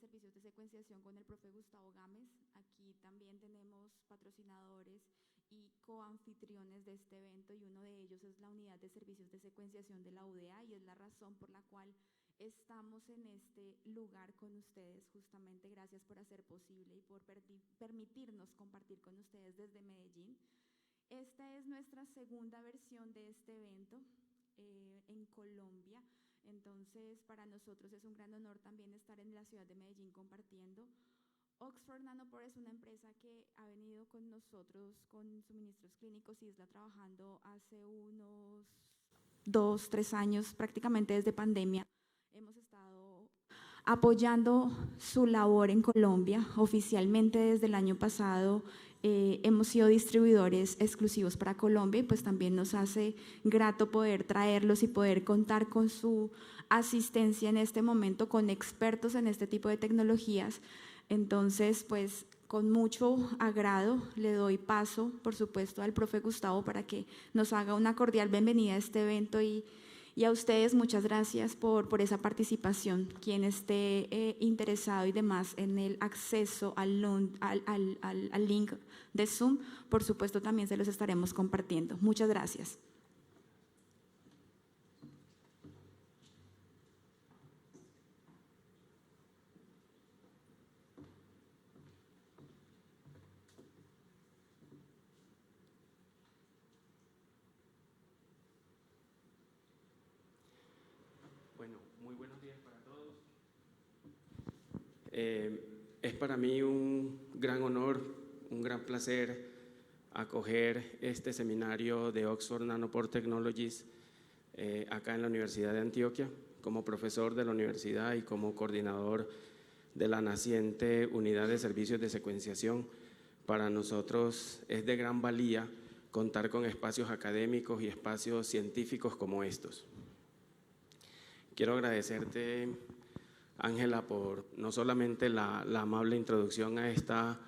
servicios de secuenciación con el profe Gustavo Gámez. Aquí también tenemos patrocinadores y coanfitriones de este evento, y uno de ellos es la unidad de servicios de secuenciación de la UDA, y es la razón por la cual estamos en este lugar con ustedes. Justamente gracias por hacer posible y por permitirnos compartir con ustedes desde Medellín. Esta es nuestra segunda versión de este evento en Colombia. Entonces, para nosotros es un gran honor también estar en la ciudad de Medellín compartiendo. Oxford Nanopore es una empresa que ha venido con nosotros con suministros clínicos y está trabajando hace unos 2-3 años, prácticamente desde pandemia. Hemos estado apoyando su labor en Colombia. Oficialmente desde el año pasado hemos sido distribuidores exclusivos para Colombia, y pues también nos hace grato poder traerlos y poder contar con su asistencia en este momento, con expertos en este tipo de tecnologías. Entonces, pues con mucho agrado le doy paso, por supuesto, al profe Gustavo para que nos haga una cordial bienvenida a este evento, y a ustedes muchas gracias por esa participación. Quien esté interesado y demás en el acceso al link de Zoom, por supuesto también se los estaremos compartiendo. Muchas gracias. Bueno, muy buenos días para todos. Es para mí un gran honor, un gran placer acoger este seminario de Oxford Nanopore Technologies acá en la Universidad de Antioquia, como profesor de la universidad y como coordinador de la naciente Unidad de Servicios de Secuenciación. Para nosotros es de gran valía contar con espacios académicos y espacios científicos como estos. Quiero agradecerte, Ángela, por no solamente la amable introducción a esta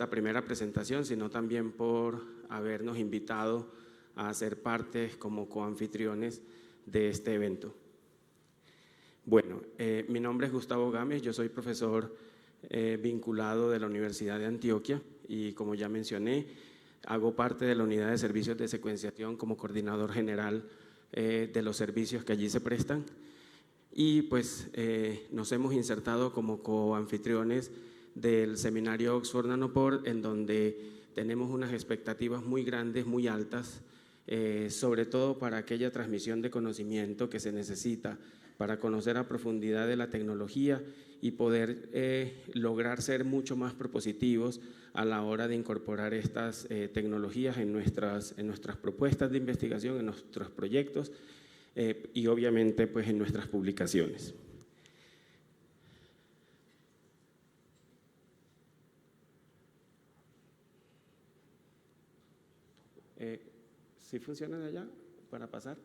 primera presentación, sino también por habernos invitado a ser parte como coanfitriones de este evento. Bueno, mi nombre es Gustavo Gámez, yo soy profesor vinculado de la Universidad de Antioquia y, como ya mencioné, hago parte de la Unidad de Servicios de Secuenciación como coordinador general de los servicios que allí se prestan, y pues nos hemos insertado como coanfitriones del seminario Oxford Nanopore, en donde tenemos unas expectativas muy grandes, muy altas, sobre todo para aquella transmisión de conocimiento que se necesita para conocer a profundidad de la tecnología y poder lograr ser mucho más propositivos a la hora de incorporar estas tecnologías en nuestras propuestas de investigación, en nuestros proyectos y obviamente pues en nuestras publicaciones. ¿Sí funciona de allá para pasar?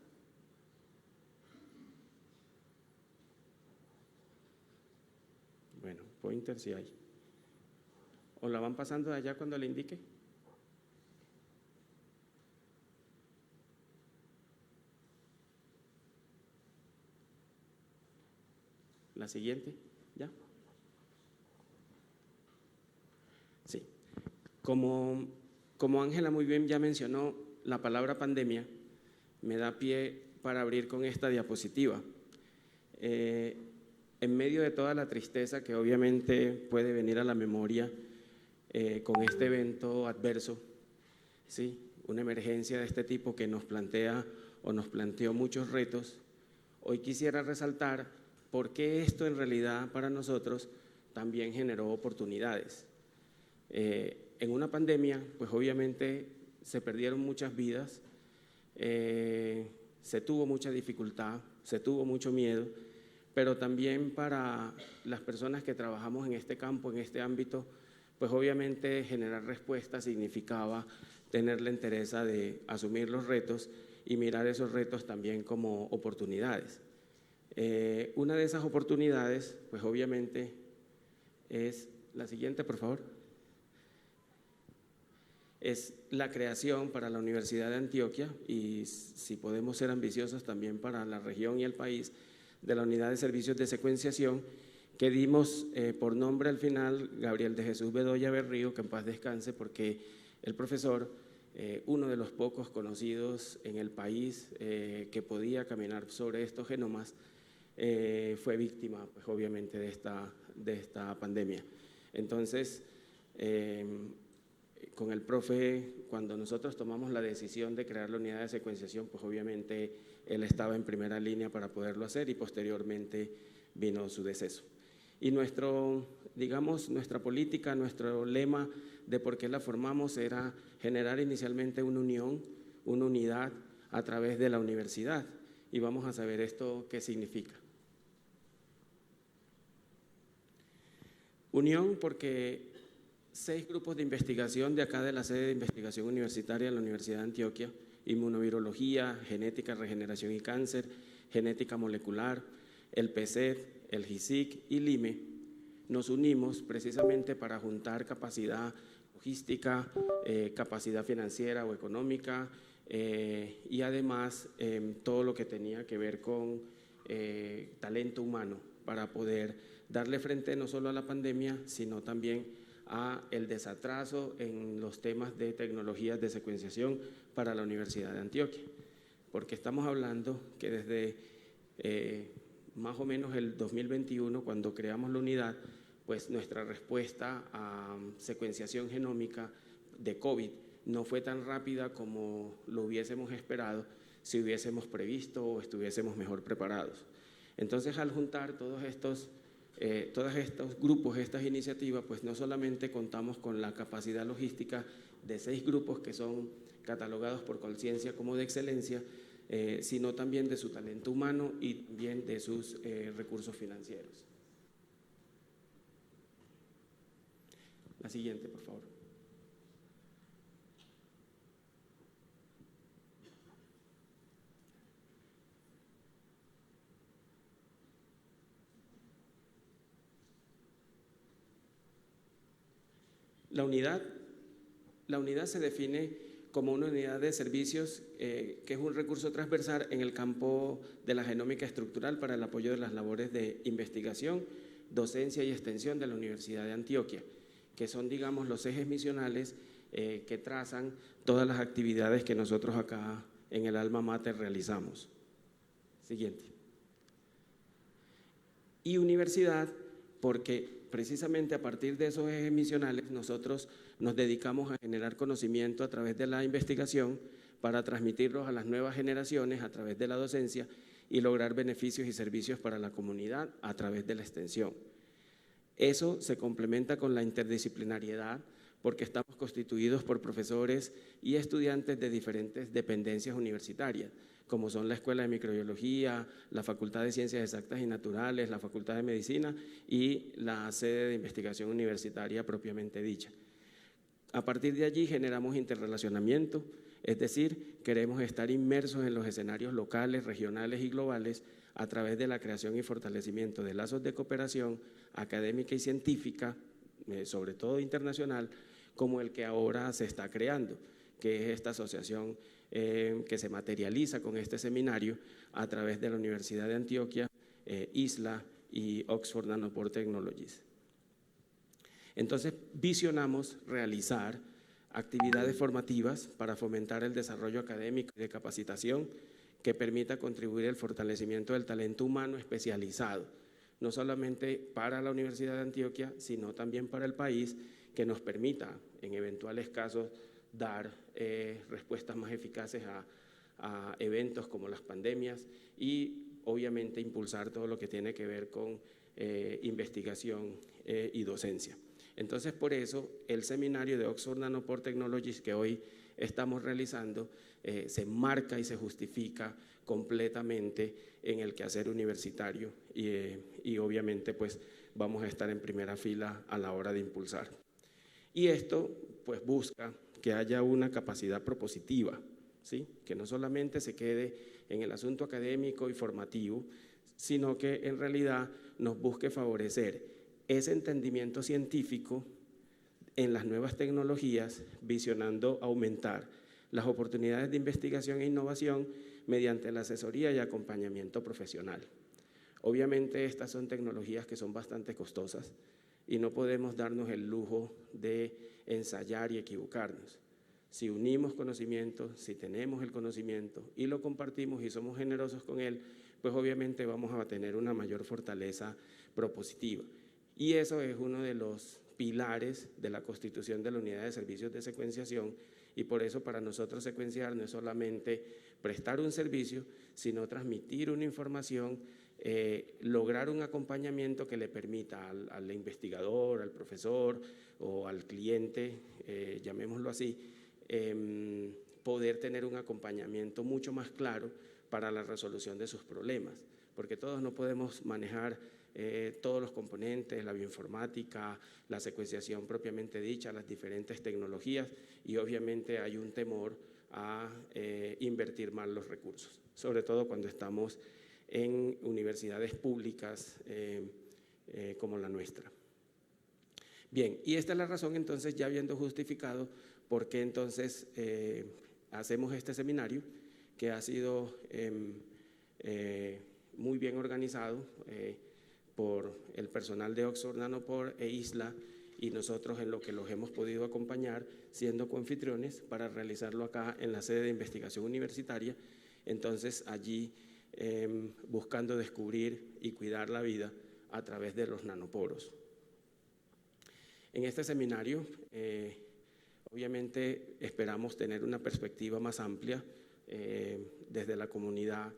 Bueno, pointer sí hay. ¿O la van pasando de allá cuando le indique? La siguiente, ¿ya? Sí. Como Ángela muy bien ya mencionó, la palabra pandemia me da pie para abrir con esta diapositiva. En medio de toda la tristeza que obviamente puede venir a la memoria con este evento adverso, ¿sí? Una emergencia de este tipo que nos plantea o nos planteó muchos retos, hoy quisiera resaltar por qué esto en realidad para nosotros también generó oportunidades. En una pandemia, pues obviamente se perdieron muchas vidas, se tuvo mucha dificultad, se tuvo mucho miedo, pero también para las personas que trabajamos en este campo, en este ámbito, pues obviamente generar respuestas significaba tener la entereza de asumir los retos y mirar esos retos también como oportunidades. Una de esas oportunidades, pues obviamente es la siguiente, por favor. Es la creación para la Universidad de Antioquia, y si podemos ser ambiciosos también para la región y el país, de la Unidad de Servicios de Secuenciación, que dimos por nombre al final Gabriel de Jesús Bedoya Berrío, que en paz descanse, porque el profesor, uno de los pocos conocidos en el país que podía caminar sobre estos genomas, fue víctima, pues, obviamente, de esta pandemia. Entonces, con el profe, cuando nosotros tomamos la decisión de crear la unidad de secuenciación, pues obviamente él estaba en primera línea para poderlo hacer y posteriormente vino su deceso. Y nuestra política, nuestro lema de por qué la formamos era generar inicialmente una unión, una unidad a través de la universidad. Y vamos a saber esto qué significa. Unión porque 6 grupos de investigación de acá de la sede de investigación universitaria de la Universidad de Antioquia, inmunovirología, genética, regeneración y cáncer, genética molecular, el PCET, el GISIC y LIME, nos unimos precisamente para juntar capacidad logística, capacidad financiera o económica y además todo lo que tenía que ver con talento humano para poder darle frente no solo a la pandemia, sino también a el desatraso en los temas de tecnologías de secuenciación para la Universidad de Antioquia, porque estamos hablando que desde más o menos el 2021, cuando creamos la unidad, pues nuestra respuesta a secuenciación genómica de COVID no fue tan rápida como lo hubiésemos esperado si hubiésemos previsto o estuviésemos mejor preparados. Entonces, al juntar todos estos grupos, estas iniciativas, pues no solamente contamos con la capacidad logística de 6 grupos que son catalogados por Colciencia como de excelencia, sino también de su talento humano y también de sus recursos financieros. La siguiente, por favor. La unidad se define como una unidad de servicios que es un recurso transversal en el campo de la genómica estructural para el apoyo de las labores de investigación, docencia y extensión de la Universidad de Antioquia, que son, digamos, los ejes misionales que trazan todas las actividades que nosotros acá en el Alma Mater realizamos. Siguiente. Y universidad, porque precisamente a partir de esos ejes misionales nosotros nos dedicamos a generar conocimiento a través de la investigación para transmitirlos a las nuevas generaciones a través de la docencia y lograr beneficios y servicios para la comunidad a través de la extensión. Eso se complementa con la interdisciplinariedad porque estamos constituidos por profesores y estudiantes de diferentes dependencias universitarias, como son la Escuela de Microbiología, la Facultad de Ciencias Exactas y Naturales, la Facultad de Medicina y la sede de investigación universitaria propiamente dicha. A partir de allí generamos interrelacionamiento, es decir, queremos estar inmersos en los escenarios locales, regionales y globales a través de la creación y fortalecimiento de lazos de cooperación académica y científica, sobre todo internacional, como el que ahora se está creando, que es esta asociación que se materializa con este seminario a través de la Universidad de Antioquia, ISLA y Oxford Nanopore Technologies. Entonces, visionamos realizar actividades formativas para fomentar el desarrollo académico y de capacitación que permita contribuir al fortalecimiento del talento humano especializado, no solamente para la Universidad de Antioquia, sino también para el país, que nos permita, en eventuales casos, dar respuestas más eficaces a eventos como las pandemias y, obviamente, impulsar todo lo que tiene que ver con investigación y docencia. Entonces, por eso, el seminario de Oxford Nanopore Technologies que hoy estamos realizando se marca y se justifica completamente en el quehacer universitario y obviamente, pues, vamos a estar en primera fila a la hora de impulsar. Y esto, pues, busca que haya una capacidad propositiva, ¿sí? Que no solamente se quede en el asunto académico y formativo, sino que en realidad nos busque favorecer ese entendimiento científico en las nuevas tecnologías, visionando aumentar las oportunidades de investigación e innovación mediante la asesoría y acompañamiento profesional. Obviamente estas son tecnologías que son bastante costosas y no podemos darnos el lujo de ensayar y equivocarnos. Si unimos conocimiento, si tenemos el conocimiento y lo compartimos y somos generosos con él, pues obviamente vamos a tener una mayor fortaleza propositiva. Y eso es uno de los pilares de la constitución de la Unidad de Servicios de Secuenciación, y por eso para nosotros secuenciar no es solamente prestar un servicio, sino transmitir una información, lograr un acompañamiento que le permita al investigador, al profesor o al cliente, llamémoslo así, poder tener un acompañamiento mucho más claro para la resolución de sus problemas, porque todos no podemos manejar todos los componentes, la bioinformática, la secuenciación propiamente dicha, las diferentes tecnologías, y obviamente hay un temor a invertir mal los recursos, sobre todo cuando estamos en universidades públicas como la nuestra. Bien, y esta es la razón entonces, ya habiendo justificado por qué entonces hacemos este seminario, que ha sido muy bien organizado por el personal de Oxford Nanopore e ISLA, y nosotros en lo que los hemos podido acompañar siendo coanfitriones para realizarlo acá en la sede de investigación universitaria. Entonces allí buscando descubrir y cuidar la vida a través de los nanoporos. En este seminario obviamente esperamos tener una perspectiva más amplia desde la comunidad,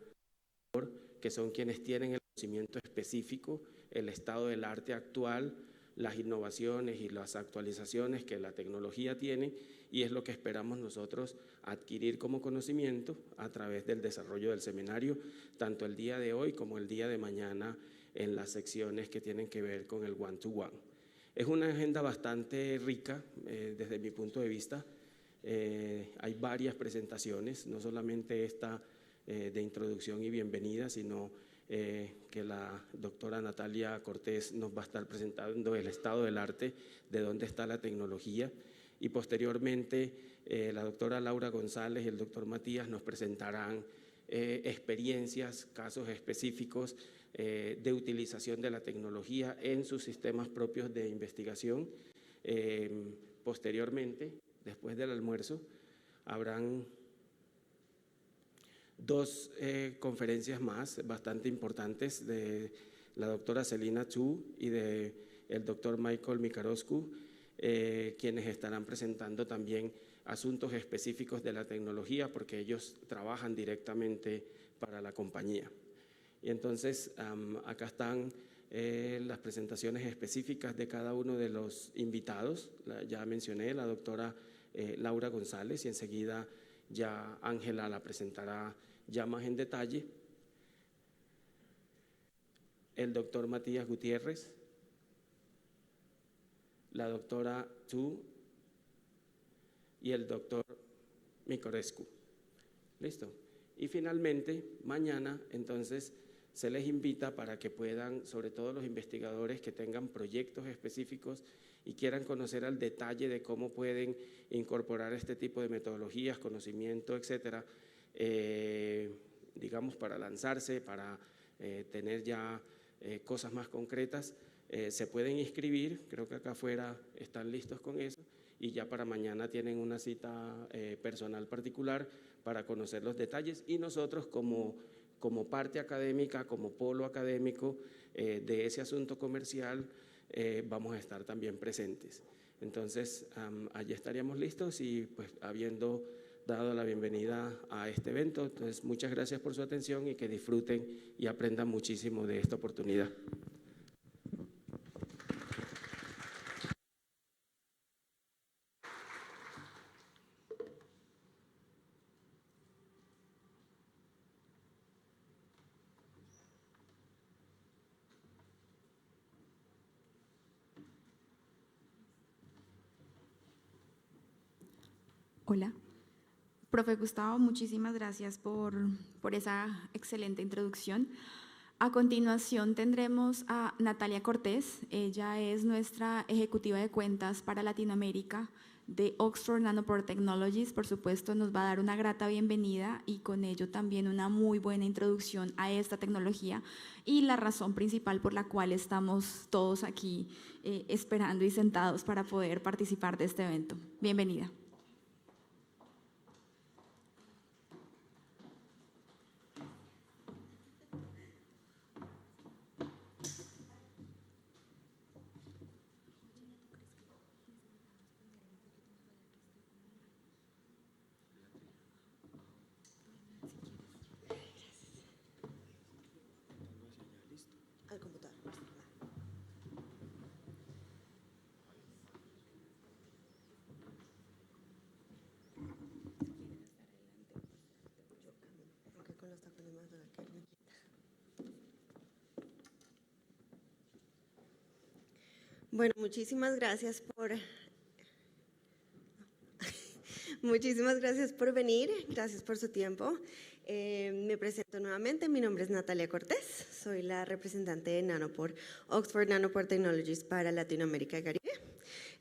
que son quienes tienen el conocimiento específico, el estado del arte actual, las innovaciones y las actualizaciones que la tecnología tiene, y es lo que esperamos nosotros adquirir como conocimiento a través del desarrollo del seminario, tanto el día de hoy como el día de mañana en las secciones que tienen que ver con el one-to-one. Es una agenda bastante rica desde mi punto de vista. Hay varias presentaciones, no solamente esta de introducción y bienvenida, sino que la doctora Natalia Cortés nos va a estar presentando el estado del arte, de dónde está la tecnología, y posteriormente la doctora Laura González y el doctor Matías nos presentarán experiencias, casos específicos de utilización de la tecnología en sus sistemas propios de investigación. Posteriormente, después del almuerzo, habrán dos conferencias más bastante importantes de la doctora Celina Chu y del doctor Michael Mikaroscu, quienes estarán presentando también asuntos específicos de la tecnología, porque ellos trabajan directamente para la compañía. Y entonces acá están las presentaciones específicas de cada uno de los invitados. Ya mencioné la doctora Laura González, y enseguida ya Ángela la presentará ya más en detalle. El doctor Matías Gutiérrez, la doctora Tu y el doctor Micorescu. ¿Listo? Y finalmente, mañana, entonces, se les invita para que puedan, sobre todo los investigadores que tengan proyectos específicos y quieran conocer al detalle de cómo pueden incorporar este tipo de metodologías, conocimiento, etcétera, digamos, para lanzarse, para tener ya cosas más concretas, se pueden inscribir. Creo que acá afuera están listos con eso, y ya para mañana tienen una cita personal particular para conocer los detalles, y nosotros como parte académica, como polo académico de ese asunto comercial, vamos a estar también presentes. Entonces, allí estaríamos listos, y pues habiendo dado la bienvenida a este evento, entonces muchas gracias por su atención y que disfruten y aprendan muchísimo de esta oportunidad. Hola. Profe Gustavo, muchísimas gracias por esa excelente introducción. A continuación tendremos a Natalia Cortés. Ella es nuestra ejecutiva de cuentas para Latinoamérica de Oxford Nanopore Technologies, por supuesto, nos va a dar una grata bienvenida y con ello también una muy buena introducción a esta tecnología y la razón principal por la cual estamos todos aquí esperando y sentados para poder participar de este evento. Bienvenida. Bueno, muchísimas gracias por venir, gracias por su tiempo. Me presento nuevamente, mi nombre es Natalia Cortés, soy la representante de Nanopore, Oxford Nanopore Technologies para Latinoamérica y Caribe.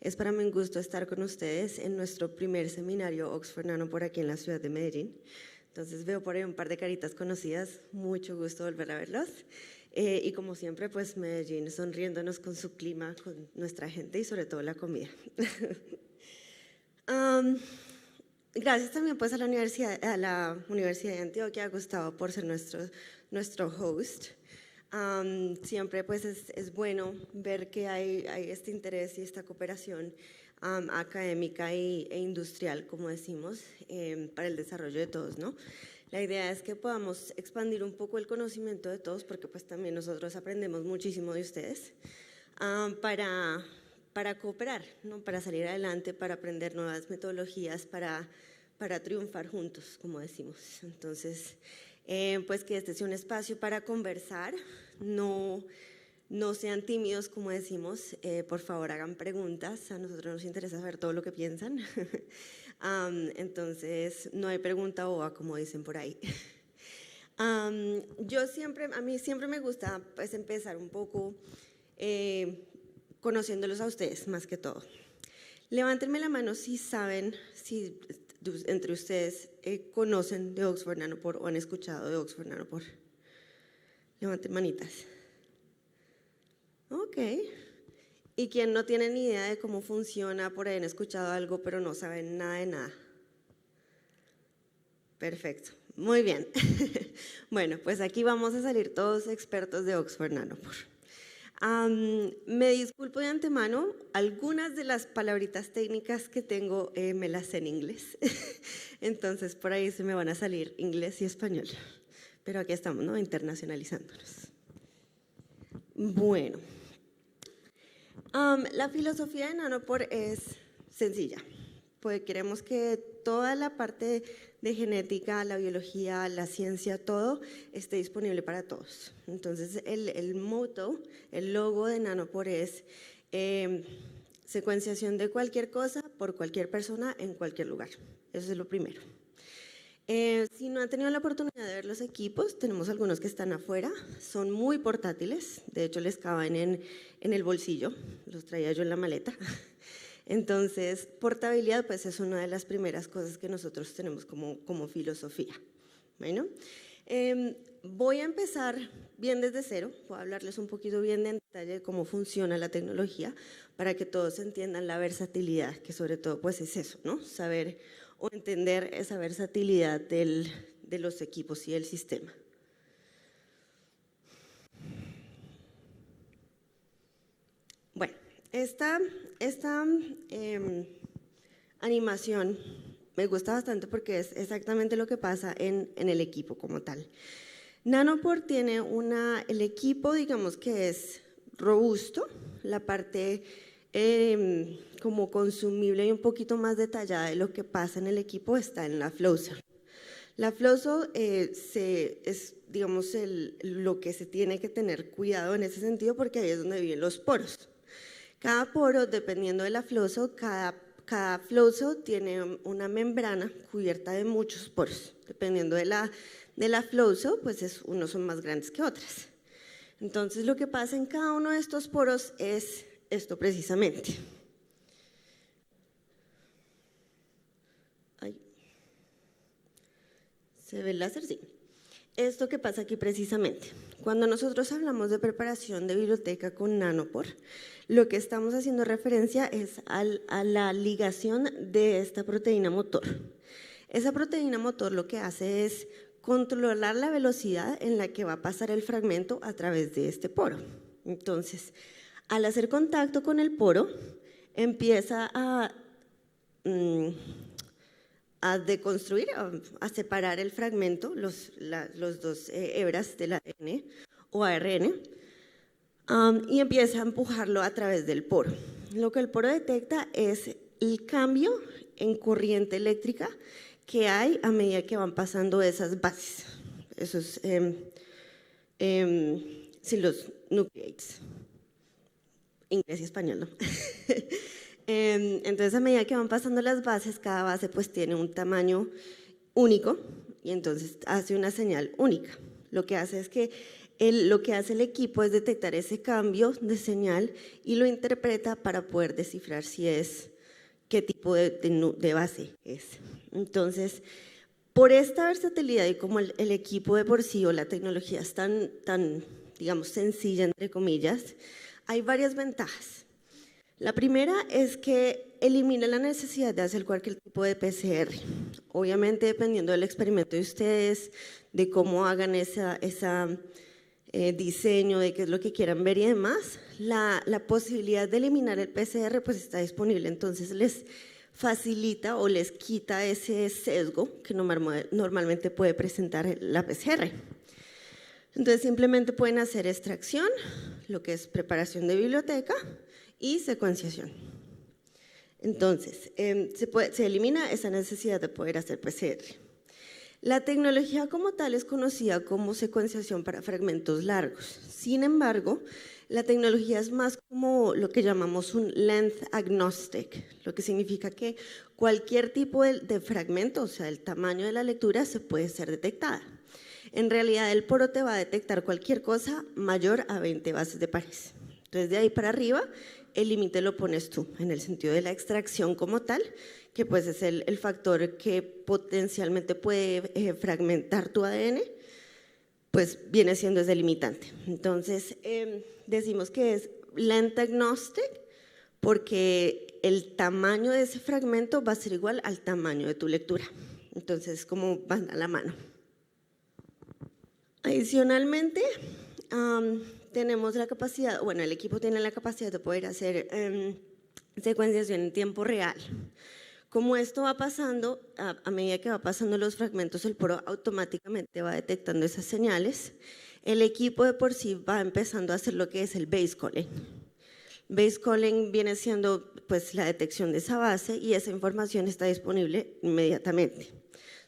Es para mí un gusto estar con ustedes en nuestro primer seminario Oxford Nanopore aquí en la ciudad de Medellín. Entonces veo por ahí un par de caritas conocidas, mucho gusto volver a verlos. Y como siempre, pues Medellín sonriéndonos con su clima, con nuestra gente y sobre todo la comida. Gracias también pues a la Universidad de Antioquia, Gustavo, por ser nuestro host. Siempre pues es bueno ver que hay este interés y esta cooperación académica e industrial, como decimos, para el desarrollo de todos, ¿no? La idea es que podamos expandir un poco el conocimiento de todos, porque pues también nosotros aprendemos muchísimo de ustedes, para cooperar, ¿no? Para salir adelante, para aprender nuevas metodologías, para triunfar juntos, como decimos. Entonces, pues que este sea un espacio para conversar, no sean tímidos, como decimos, por favor hagan preguntas, a nosotros nos interesa saber todo lo que piensan. Entonces, no hay pregunta boba, como dicen por ahí. A mí siempre me gusta pues, empezar un poco conociéndolos a ustedes, más que todo. Levántenme la mano si saben, si entre ustedes conocen de Oxford Nanopore o han escuchado de Oxford Nanopore. Levanten manitas. Ok. ¿Y quién no tiene ni idea de cómo funciona? Por ahí han escuchado algo, pero no saben nada de nada. Perfecto. Muy bien. Bueno, pues aquí vamos a salir todos expertos de Oxford Nanopore. Me disculpo de antemano, algunas de las palabritas técnicas que tengo me las sé en inglés. Entonces, por ahí se me van a salir inglés y español. Pero aquí estamos, ¿no? Internacionalizándonos. Bueno. La filosofía de Nanopore es sencilla, pues queremos que toda la parte de genética, la biología, la ciencia, todo esté disponible para todos. Entonces el motto, el logo de Nanopore es secuenciación de cualquier cosa por cualquier persona en cualquier lugar. Eso es lo primero. Si no han tenido la oportunidad de ver los equipos, tenemos algunos que están afuera, son muy portátiles, de hecho les caben en el bolsillo, los traía yo en la maleta. Entonces, portabilidad pues es una de las primeras cosas que nosotros tenemos como filosofía. Bueno, voy a empezar bien desde cero, voy a hablarles un poquito bien en detalle de cómo funciona la tecnología para que todos entiendan la versatilidad, que sobre todo pues es eso, ¿no? Saber o entender esa versatilidad de los equipos y del sistema. Bueno, esta animación me gusta bastante porque es exactamente lo que pasa en el equipo como tal. Nanopore tiene el equipo, digamos que es robusto, la parte como consumible y un poquito más detallada de lo que pasa en el equipo está en la flow cell. La flow cell es, digamos, lo que se tiene que tener cuidado en ese sentido porque ahí es donde viven los poros. Cada poro, dependiendo de la flow cell, cada flow cell tiene una membrana cubierta de muchos poros. Dependiendo de la flow cell, pues unos son más grandes que otras. Entonces, lo que pasa en cada uno de estos poros es esto precisamente. ¿Se ve el láser? Sí. Esto que pasa aquí precisamente. Cuando nosotros hablamos de preparación de biblioteca con Nanopore, lo que estamos haciendo referencia es a la ligación de esta proteína motor. Esa proteína motor lo que hace es controlar la velocidad en la que va a pasar el fragmento a través de este poro. Entonces, al hacer contacto con el poro, empieza a deconstruir, a separar el fragmento, los dos hebras del ADN o ARN, y empieza a empujarlo a través del poro. Lo que el poro detecta es el cambio en corriente eléctrica que hay a medida que van pasando esas bases, esos los nucleates, inglés y español, ¿no? Entonces, a medida que van pasando las bases, cada base pues tiene un tamaño único y entonces hace una señal única. Lo que hace es que lo que hace el equipo es detectar ese cambio de señal y lo interpreta para poder descifrar si es, qué tipo de base es. Entonces, por esta versatilidad y como el equipo de por sí o la tecnología es tan, digamos, sencilla, entre comillas, hay varias ventajas. La primera es que elimina la necesidad de hacer cualquier tipo de PCR. Obviamente, dependiendo del experimento de ustedes, de cómo hagan ese diseño, de qué es lo que quieran ver y demás, la posibilidad de eliminar el PCR pues está disponible. Entonces, les facilita o les quita ese sesgo que normalmente puede presentar la PCR. Entonces, simplemente pueden hacer extracción, lo que es preparación de biblioteca, y secuenciación. Entonces, se elimina esa necesidad de poder hacer PCR. La tecnología como tal es conocida como secuenciación para fragmentos largos. Sin embargo, la tecnología es más como lo que llamamos un length agnostic, lo que significa que cualquier tipo de fragmento, o sea, el tamaño de la lectura, se puede ser detectada. En realidad, el poro te va a detectar cualquier cosa mayor a 20 bases de París. Entonces, de ahí para arriba, el límite lo pones tú, en el sentido de la extracción como tal, que pues es el factor que potencialmente puede fragmentar tu ADN, pues viene siendo ese limitante. Entonces, decimos que es length agnostic porque el tamaño de ese fragmento va a ser igual al tamaño de tu lectura. Entonces, como van a la mano. Adicionalmente, tenemos la capacidad, bueno, el equipo tiene la capacidad de poder hacer secuenciación en tiempo real. Como esto va pasando, a medida que va pasando los fragmentos, el poro automáticamente va detectando esas señales. El equipo de por sí va empezando a hacer lo que es el base calling. Base calling viene siendo pues la detección de esa base y esa información está disponible inmediatamente.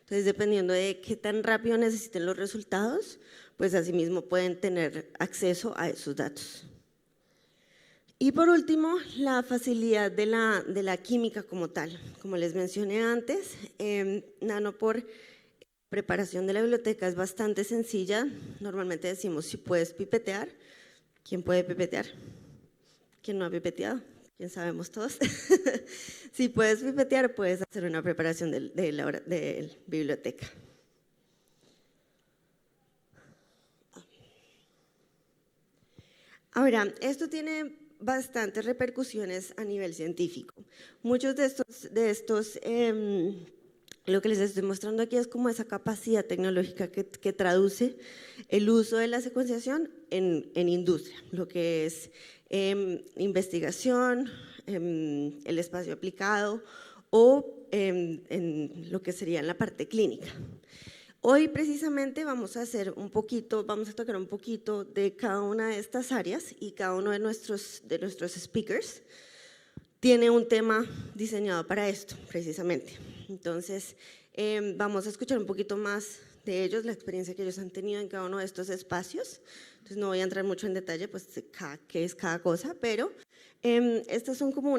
Entonces, dependiendo de qué tan rápido necesiten los resultados, pues asimismo pueden tener acceso a esos datos. Y por último, la facilidad de la química como tal. Como les mencioné antes, Nanopore, preparación de la biblioteca es bastante sencilla. Normalmente decimos si puedes pipetear. ¿Quién puede pipetear? ¿Quién no ha pipeteado? ¿Quién sabemos todos? Si puedes pipetear, puedes hacer una preparación de biblioteca. Ahora, esto tiene bastantes repercusiones a nivel científico. Muchos de estos lo que les estoy mostrando aquí es como esa capacidad tecnológica que traduce el uso de la secuenciación en industria, lo que es investigación, el espacio aplicado o en lo que sería en la parte clínica. Hoy precisamente vamos a tocar un poquito de cada una de estas áreas y cada uno de nuestros speakers tiene un tema diseñado para esto, precisamente. Entonces, vamos a escuchar un poquito más de ellos, la experiencia que ellos han tenido en cada uno de estos espacios. Entonces, no voy a entrar mucho en detalle, pues, qué es cada cosa, pero estas son como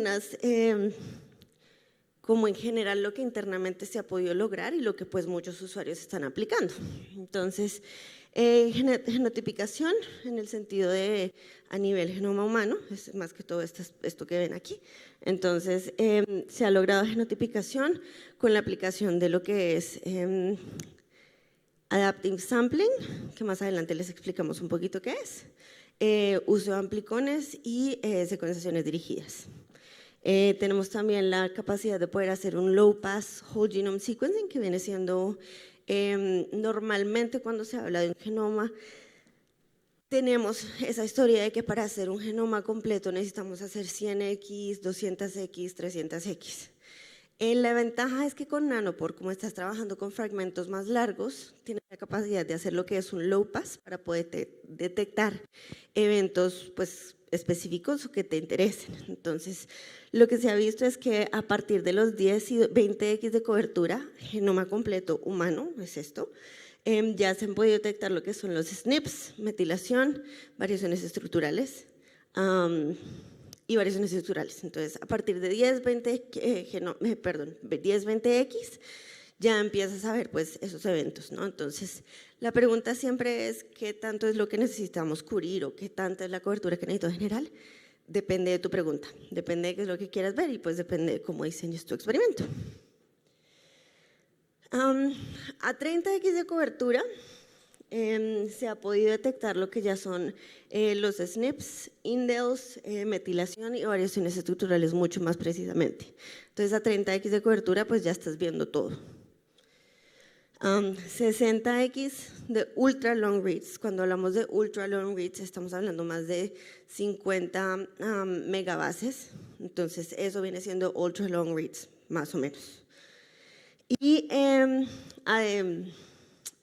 como en general lo que internamente se ha podido lograr y lo que pues muchos usuarios están aplicando. Entonces, genotipicación en el sentido de a nivel genoma humano, es más que todo esto que ven aquí. Entonces, se ha logrado genotipicación con la aplicación de lo que es Adaptive Sampling, que más adelante les explicamos un poquito qué es. Uso de amplicones y secuenciaciones dirigidas. Tenemos también la capacidad de poder hacer un low pass whole genome sequencing, que viene siendo normalmente cuando se habla de un genoma, tenemos esa historia de que para hacer un genoma completo necesitamos hacer 100X, 200X, 300X. La ventaja es que con Nanopore, como estás trabajando con fragmentos más largos, tienes la capacidad de hacer lo que es un low pass para poder detectar eventos pues, específicos o que te interesen. Entonces, lo que se ha visto es que a partir de los 10 y 20X de cobertura, genoma completo humano, es esto, ya se han podido detectar lo que son los SNPs, metilación, variaciones estructurales y variaciones estructurales. Entonces, a partir de 10-20X, ya empiezas a ver pues, esos eventos, ¿no? Entonces, la pregunta siempre es ¿qué tanto es lo que necesitamos cubrir o qué tanta es la cobertura que necesito general? Depende de tu pregunta, depende de qué es lo que quieras ver y pues depende de cómo diseñes tu experimento. A 30X de cobertura se ha podido detectar lo que ya son los SNPs, indels, metilación y variaciones estructurales mucho más precisamente. Entonces a 30X de cobertura pues ya estás viendo todo. 60X de ultra long reads. Cuando hablamos de ultra long reads estamos hablando más de 50 megabases. Entonces eso viene siendo ultra long reads, más o menos. Y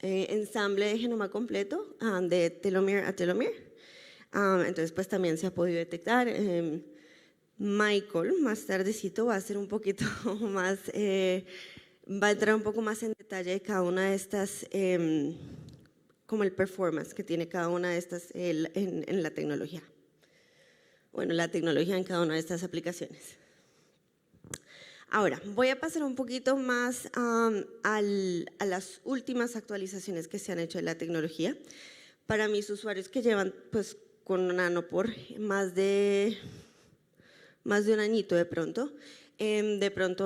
ensamble de genoma completo de telomere a telomere. Entonces, pues también se ha podido detectar. Michael, más tardecito, va a hacer un poquito más, va a entrar un poco más en detalle de cada una de estas, como el performance que tiene cada una de estas en la tecnología. Bueno, la tecnología en cada una de estas aplicaciones. Ahora, voy a pasar un poquito más a las últimas actualizaciones que se han hecho de la tecnología. Para mis usuarios que llevan pues, con Nanopore más de un añito de pronto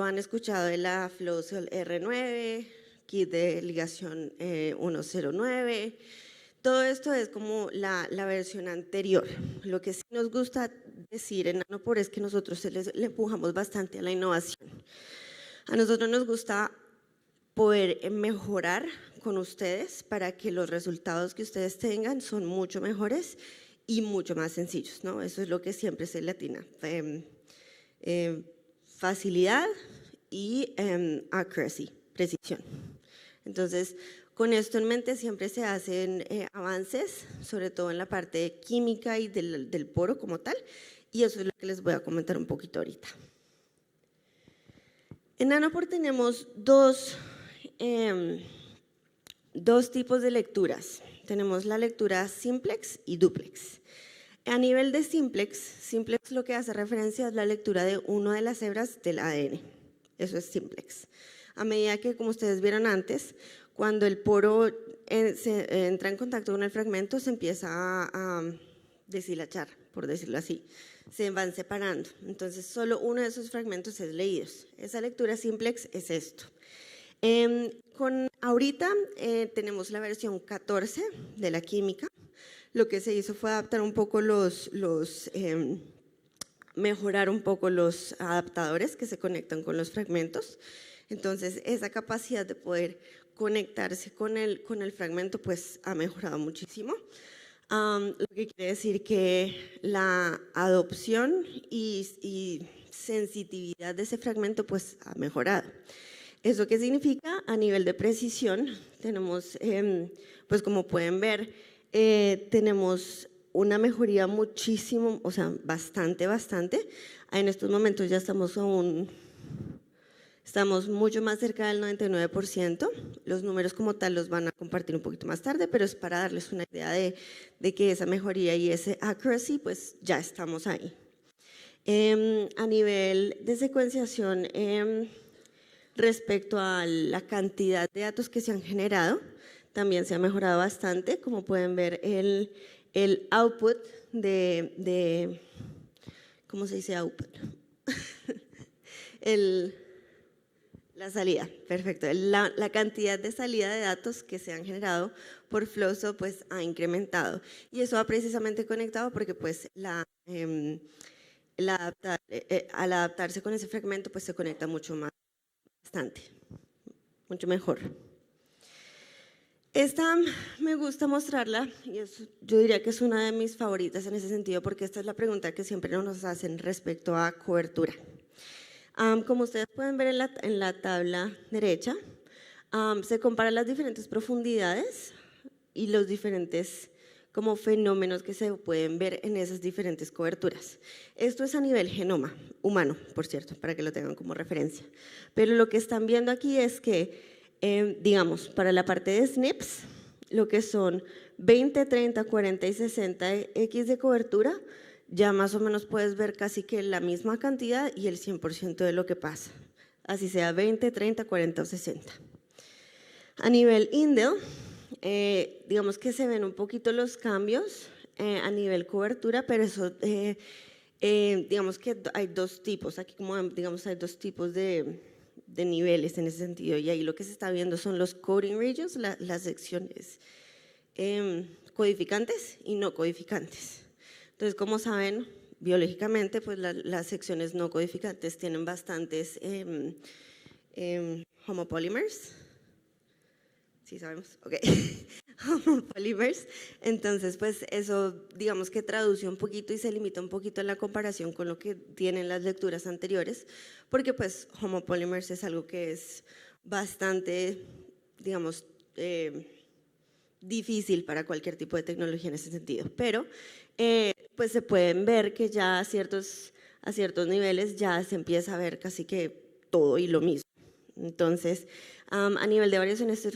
han escuchado de la FlowCell R9, kit de ligación 109. Todo esto es como la versión anterior. Lo que sí nos gusta decir en Nanopore es que nosotros le empujamos bastante a la innovación. A nosotros nos gusta poder mejorar con ustedes para que los resultados que ustedes tengan son mucho mejores y mucho más sencillos, ¿no? Eso es lo que siempre se latina. Facilidad y accuracy, precisión. Entonces, con esto en mente siempre se hacen avances, sobre todo en la parte química y del poro como tal, y eso es lo que les voy a comentar un poquito ahorita. En Nanopore tenemos dos tipos de lecturas. Tenemos la lectura simplex y duplex. A nivel de simplex lo que hace referencia es la lectura de una de las hebras del ADN. Eso es simplex. A medida que, como ustedes vieron antes, cuando el poro entra en contacto con el fragmento, se empieza a deshilachar, por decirlo así. Se van separando. Entonces, solo uno de esos fragmentos es leído. Esa lectura simplex es esto. Ahorita tenemos la versión 14 de la química. Lo que se hizo fue adaptar un poco mejorar un poco los adaptadores que se conectan con los fragmentos. Entonces, esa capacidad de poder conectarse con el fragmento pues ha mejorado muchísimo. Lo que quiere decir que la adopción y sensitividad de ese fragmento pues ha mejorado. ¿Eso qué significa? A nivel de precisión tenemos, pues como pueden ver, tenemos una mejoría muchísimo, o sea, bastante. En estos momentos ya estamos mucho más cerca del 99%. Los números como tal los van a compartir un poquito más tarde, pero es para darles una idea de que esa mejoría y ese accuracy, pues ya estamos ahí. A nivel de secuenciación, respecto a la cantidad de datos que se han generado, también se ha mejorado bastante. Como pueden ver, el output ¿cómo se dice output? La salida, perfecto. La cantidad de salida de datos que se han generado por Flowso pues ha incrementado y eso va precisamente conectado porque pues al adaptarse con ese fragmento pues se conecta mucho más, bastante, mucho mejor. Esta me gusta mostrarla y yo diría que es una de mis favoritas en ese sentido porque esta es la pregunta que siempre nos hacen respecto a cobertura. Como ustedes pueden ver en la tabla derecha, se comparan las diferentes profundidades y los diferentes como fenómenos que se pueden ver en esas diferentes coberturas. Esto es a nivel genoma humano, por cierto, para que lo tengan como referencia. Pero lo que están viendo aquí es que, digamos, para la parte de SNPs, lo que son 20, 30, 40 y 60 X de cobertura, ya más o menos puedes ver casi que la misma cantidad y el 100% de lo que pasa, así sea 20, 30, 40 o 60. A nivel Indel, digamos que se ven un poquito los cambios a nivel cobertura, pero eso, digamos que hay dos tipos, aquí como digamos hay dos tipos de niveles en ese sentido, y ahí lo que se está viendo son los coding regions, las secciones codificantes y no codificantes. Entonces, como saben, biológicamente, pues las secciones no codificantes tienen bastantes homopolymers. ¿Sí sabemos? Ok. Homopolymers. Entonces, pues eso, digamos que traduce un poquito y se limita un poquito en la comparación con lo que tienen las lecturas anteriores, porque pues homopolymers es algo que es bastante, digamos, difícil para cualquier tipo de tecnología en ese sentido, pero pues se pueden ver que ya a ciertos niveles ya se empieza a ver casi que todo y lo mismo. Entonces, a nivel de variaciones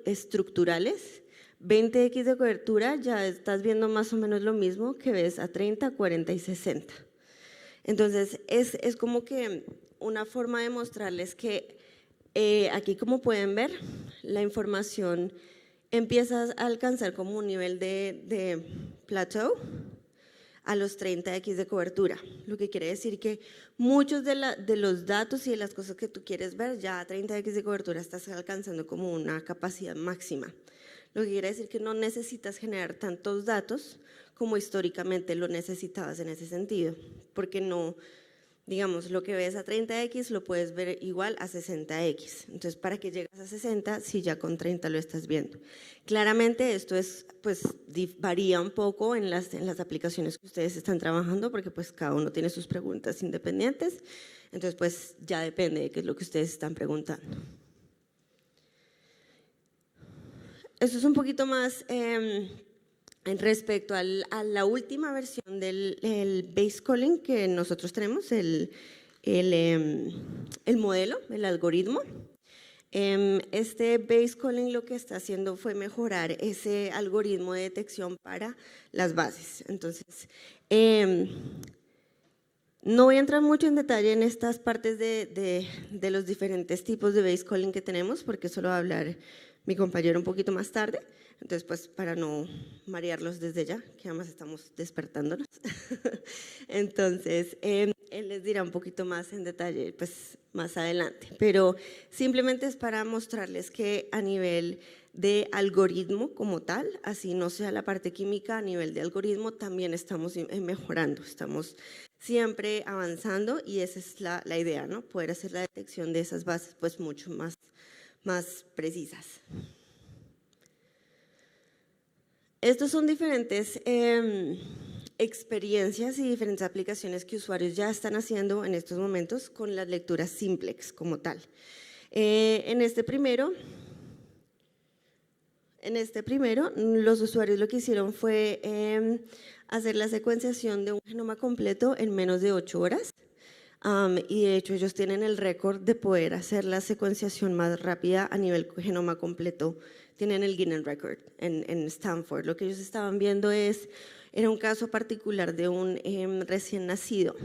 estructurales, 20X de cobertura ya estás viendo más o menos lo mismo que ves a 30, 40 y 60. Entonces, es como que una forma de mostrarles que aquí, como pueden ver, la información empieza a alcanzar como un nivel de plateau a los 30X de cobertura, lo que quiere decir que muchos de los datos y de las cosas que tú quieres ver, ya a 30X de cobertura estás alcanzando como una capacidad máxima, lo que quiere decir que no necesitas generar tantos datos como históricamente lo necesitabas en ese sentido, porque no, digamos, lo que ves a 30X lo puedes ver igual a 60X. Entonces, ¿para qué llegas a 60 si ya con 30 lo estás viendo? Claramente esto es, pues, varía un poco en las aplicaciones que ustedes están trabajando, porque pues cada uno tiene sus preguntas independientes. Entonces, pues, ya depende de qué es lo que ustedes están preguntando. Esto es un poquito más respecto a la última versión del base calling que nosotros tenemos, el modelo, el algoritmo. Este base calling lo que está haciendo fue mejorar ese algoritmo de detección para las bases. Entonces, no voy a entrar mucho en detalle en estas partes de los diferentes tipos de base calling que tenemos, porque eso lo va a hablar mi compañero un poquito más tarde. Entonces, pues, para no marearlos desde ya, que además estamos despertándonos. Entonces, él les dirá un poquito más en detalle, pues, más adelante. Pero simplemente es para mostrarles que a nivel de algoritmo como tal, así no sea la parte química, a nivel de algoritmo también estamos mejorando, estamos siempre avanzando y esa es la idea, ¿no? Poder hacer la detección de esas bases, pues, mucho más precisas. Estos son diferentes experiencias y diferentes aplicaciones que usuarios ya están haciendo en estos momentos con las lecturas simplex como tal. En este primero, los usuarios lo que hicieron fue hacer la secuenciación de un genoma completo en menos de 8 horas. Y de hecho ellos tienen el récord de poder hacer la secuenciación más rápida a nivel genoma completo. Tienen el Guinness Record en Stanford. Lo que ellos estaban viendo era un caso particular de un recién nacido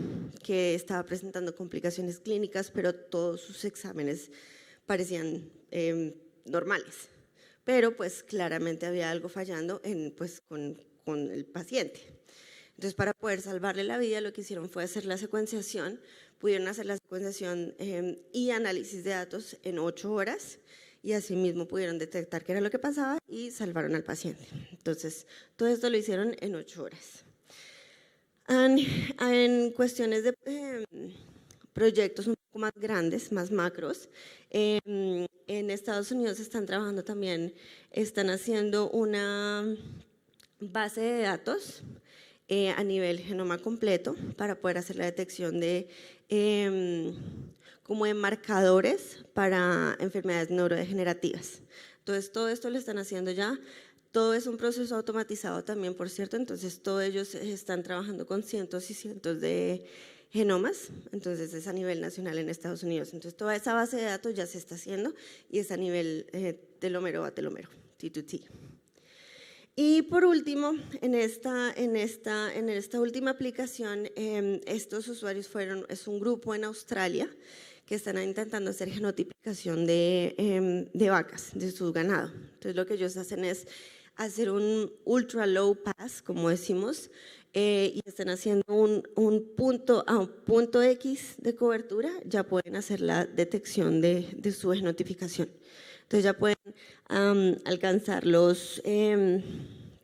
que estaba presentando complicaciones clínicas, pero todos sus exámenes parecían normales. Pero pues claramente había algo fallando con el paciente. Entonces, para poder salvarle la vida, lo que hicieron fue hacer la secuenciación pudieron hacer la secuenciación y análisis de datos en 8 horas y asimismo pudieron detectar qué era lo que pasaba y salvaron al paciente. Entonces, todo esto lo hicieron en 8 horas. En cuestiones de proyectos un poco más grandes, más macros, en Estados Unidos están trabajando también, están haciendo una base de datos a nivel genoma completo para poder hacer la detección de como de marcadores para enfermedades neurodegenerativas. Entonces, todo esto lo están haciendo ya. Todo es un proceso automatizado también, por cierto, entonces todos ellos están trabajando con cientos y cientos de genomas, entonces es a nivel nacional en Estados Unidos. Entonces toda esa base de datos ya se está haciendo y es a nivel telómero a telómero, T2T. Y por último, en esta última aplicación, estos usuarios es un grupo en Australia que están intentando hacer genotipicación de vacas, de su ganado. Entonces lo que ellos hacen es hacer un ultra low pass, como decimos, y están haciendo un punto a un punto X de cobertura, ya pueden hacer la detección de su genotipicación. Entonces ya pueden alcanzar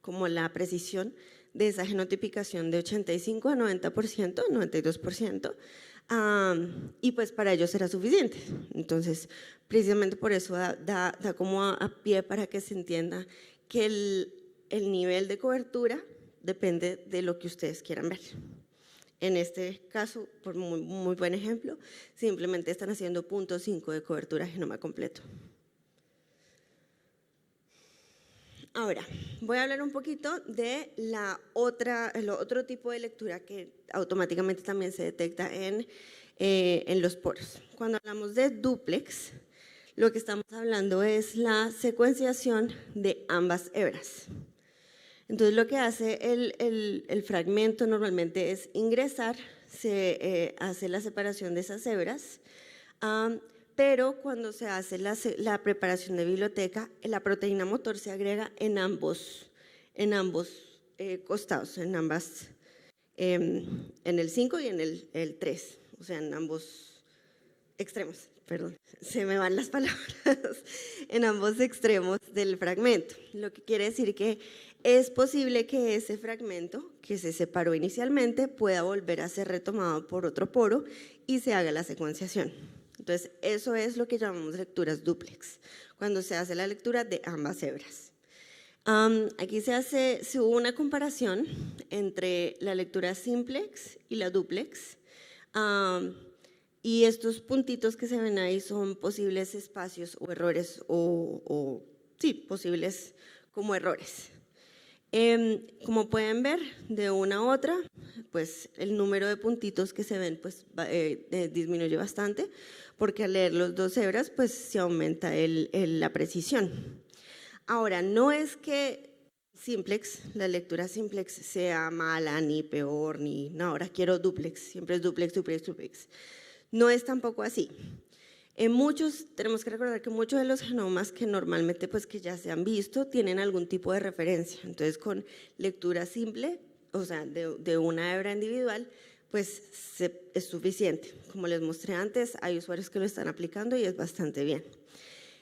como la precisión de esa genotipicación de 85 a 90%, 92%, y pues para ellos será suficiente. Entonces, precisamente por eso da como a pie para que se entienda que el nivel de cobertura depende de lo que ustedes quieran ver. En este caso, por muy buen ejemplo, simplemente están haciendo 0.5 de cobertura genoma completo. Ahora, voy a hablar un poquito de el otro tipo de lectura que automáticamente también se detecta en los poros. Cuando hablamos de duplex, lo que estamos hablando es la secuenciación de ambas hebras. Entonces, lo que hace el fragmento normalmente es ingresar, se hace la separación de esas hebras, pero cuando se hace la preparación de biblioteca, la proteína motor se agrega en ambos costados, en el 5 y en el 3, o sea, en ambos extremos, perdón, se me van las palabras, en ambos extremos del fragmento, lo que quiere decir que es posible que ese fragmento que se separó inicialmente pueda volver a ser retomado por otro poro y se haga la secuenciación. Entonces, eso es lo que llamamos lecturas dúplex, cuando se hace la lectura de ambas hebras. Aquí se hubo una comparación entre la lectura simplex y la dúplex, y estos puntitos que se ven ahí son posibles espacios o errores, sí, posibles como errores. Como pueden ver, de una a otra, pues el número de puntitos que se ven pues, disminuye bastante, porque al leer los dos hebras pues se aumenta la precisión. Ahora, no es que simplex, la lectura simplex sea mala, ni peor, no, ahora quiero duplex, siempre es duplex, duplex, duplex. No es tampoco así. Tenemos que recordar que muchos de los genomas que normalmente pues que ya se han visto tienen algún tipo de referencia. Entonces con lectura simple, o sea, de una hebra individual, pues es suficiente. Como les mostré antes, hay usuarios que lo están aplicando y es bastante bien.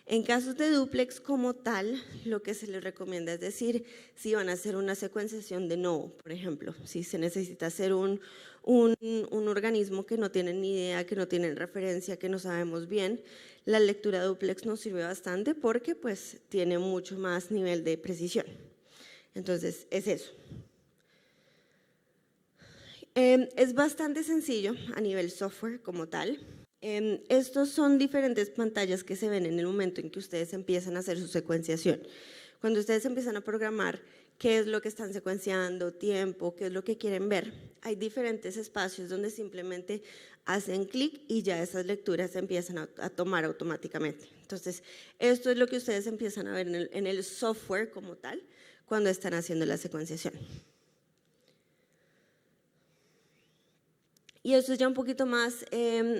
En casos de duplex como tal, lo que se les recomienda es decir, si van a hacer una secuenciación de novo, por ejemplo, si se necesita hacer un organismo que no tienen ni idea, que no tienen referencia, que no sabemos bien, la lectura duplex nos sirve bastante porque pues tiene mucho más nivel de precisión. Entonces, es eso. Es bastante sencillo a nivel software como tal. Estos son diferentes pantallas que se ven en el momento en que ustedes empiezan a hacer su secuenciación. Cuando ustedes empiezan a programar qué es lo que están secuenciando, tiempo, qué es lo que quieren ver, hay diferentes espacios donde simplemente hacen clic y ya esas lecturas se empiezan a tomar automáticamente. Entonces, esto es lo que ustedes empiezan a ver en el software como tal cuando están haciendo la secuenciación. Y esto es ya un poquito más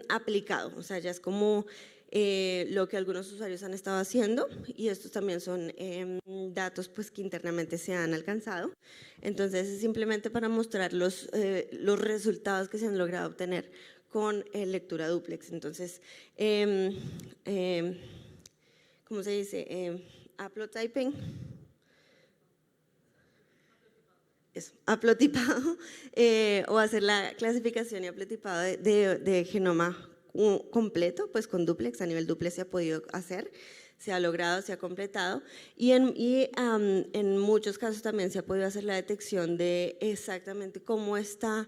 aplicado, o sea, ya es como lo que algunos usuarios han estado haciendo, y estos también son datos pues, que internamente se han alcanzado. Entonces, es simplemente para mostrar los resultados que se han logrado obtener con lectura dúplex. Entonces, ¿cómo se dice? Haplotyping. Eso, haplotipado, o hacer la clasificación y haplotipado de genoma completo, pues con dúplex, a nivel dúplex se ha podido hacer, se ha logrado, se ha completado, y en muchos casos también se ha podido hacer la detección de exactamente cómo está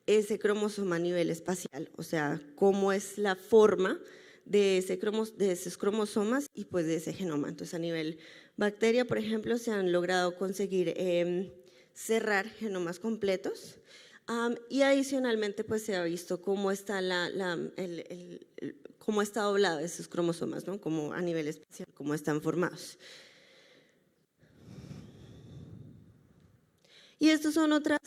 ese cromosoma a nivel espacial, o sea, cómo es la forma de esos cromosomas y pues de ese genoma. Entonces, a nivel bacteria, por ejemplo, se han logrado conseguir cerrar genomas completos, y adicionalmente pues se ha visto cómo está cómo está doblado esos cromosomas, ¿no? Como a nivel espacial, cómo están formados. Y estos son otras,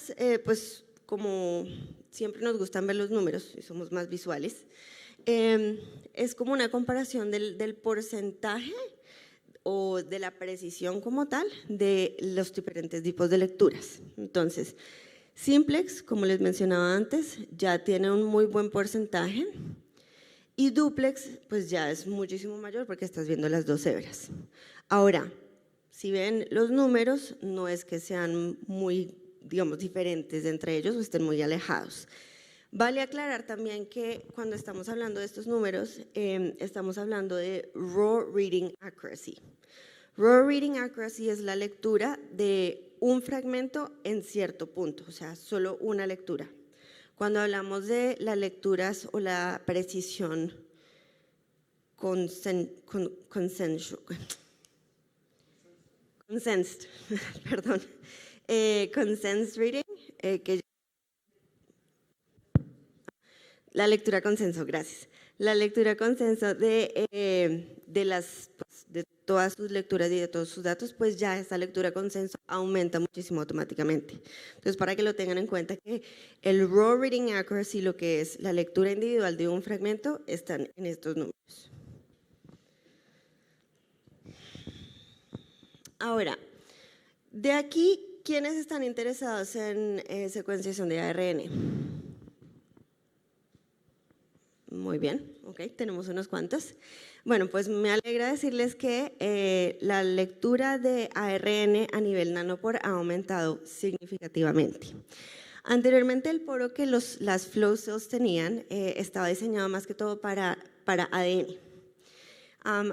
pues como siempre nos gustan ver los números y somos más visuales, es como una comparación del porcentaje o de la precisión como tal de los diferentes tipos de lecturas. Entonces, simplex, como les mencionaba antes, ya tiene un muy buen porcentaje, y duplex pues ya es muchísimo mayor porque estás viendo las dos hebras. Ahora, si ven los números, no es que sean muy, digamos, diferentes entre ellos o estén muy alejados. Vale aclarar también que cuando estamos hablando de estos números, estamos hablando de raw reading accuracy. Raw reading accuracy es la lectura de un fragmento en cierto punto, o sea, solo una lectura. Cuando hablamos de las lecturas o la precisión consensed, perdón, consensed reading, que la lectura consenso, gracias. La lectura consenso de todas sus lecturas y de todos sus datos, pues ya esta lectura consenso aumenta muchísimo automáticamente. Entonces, para que lo tengan en cuenta, que el raw reading accuracy, lo que es la lectura individual de un fragmento, están en estos números. Ahora, de aquí, ¿quiénes están interesados en secuenciación de ARN? Muy bien, ok, tenemos unos cuantos. Bueno, pues me alegra decirles que la lectura de ARN a nivel nanopore ha aumentado significativamente. Anteriormente, el poro que las flow cells tenían estaba diseñado más que todo para ADN.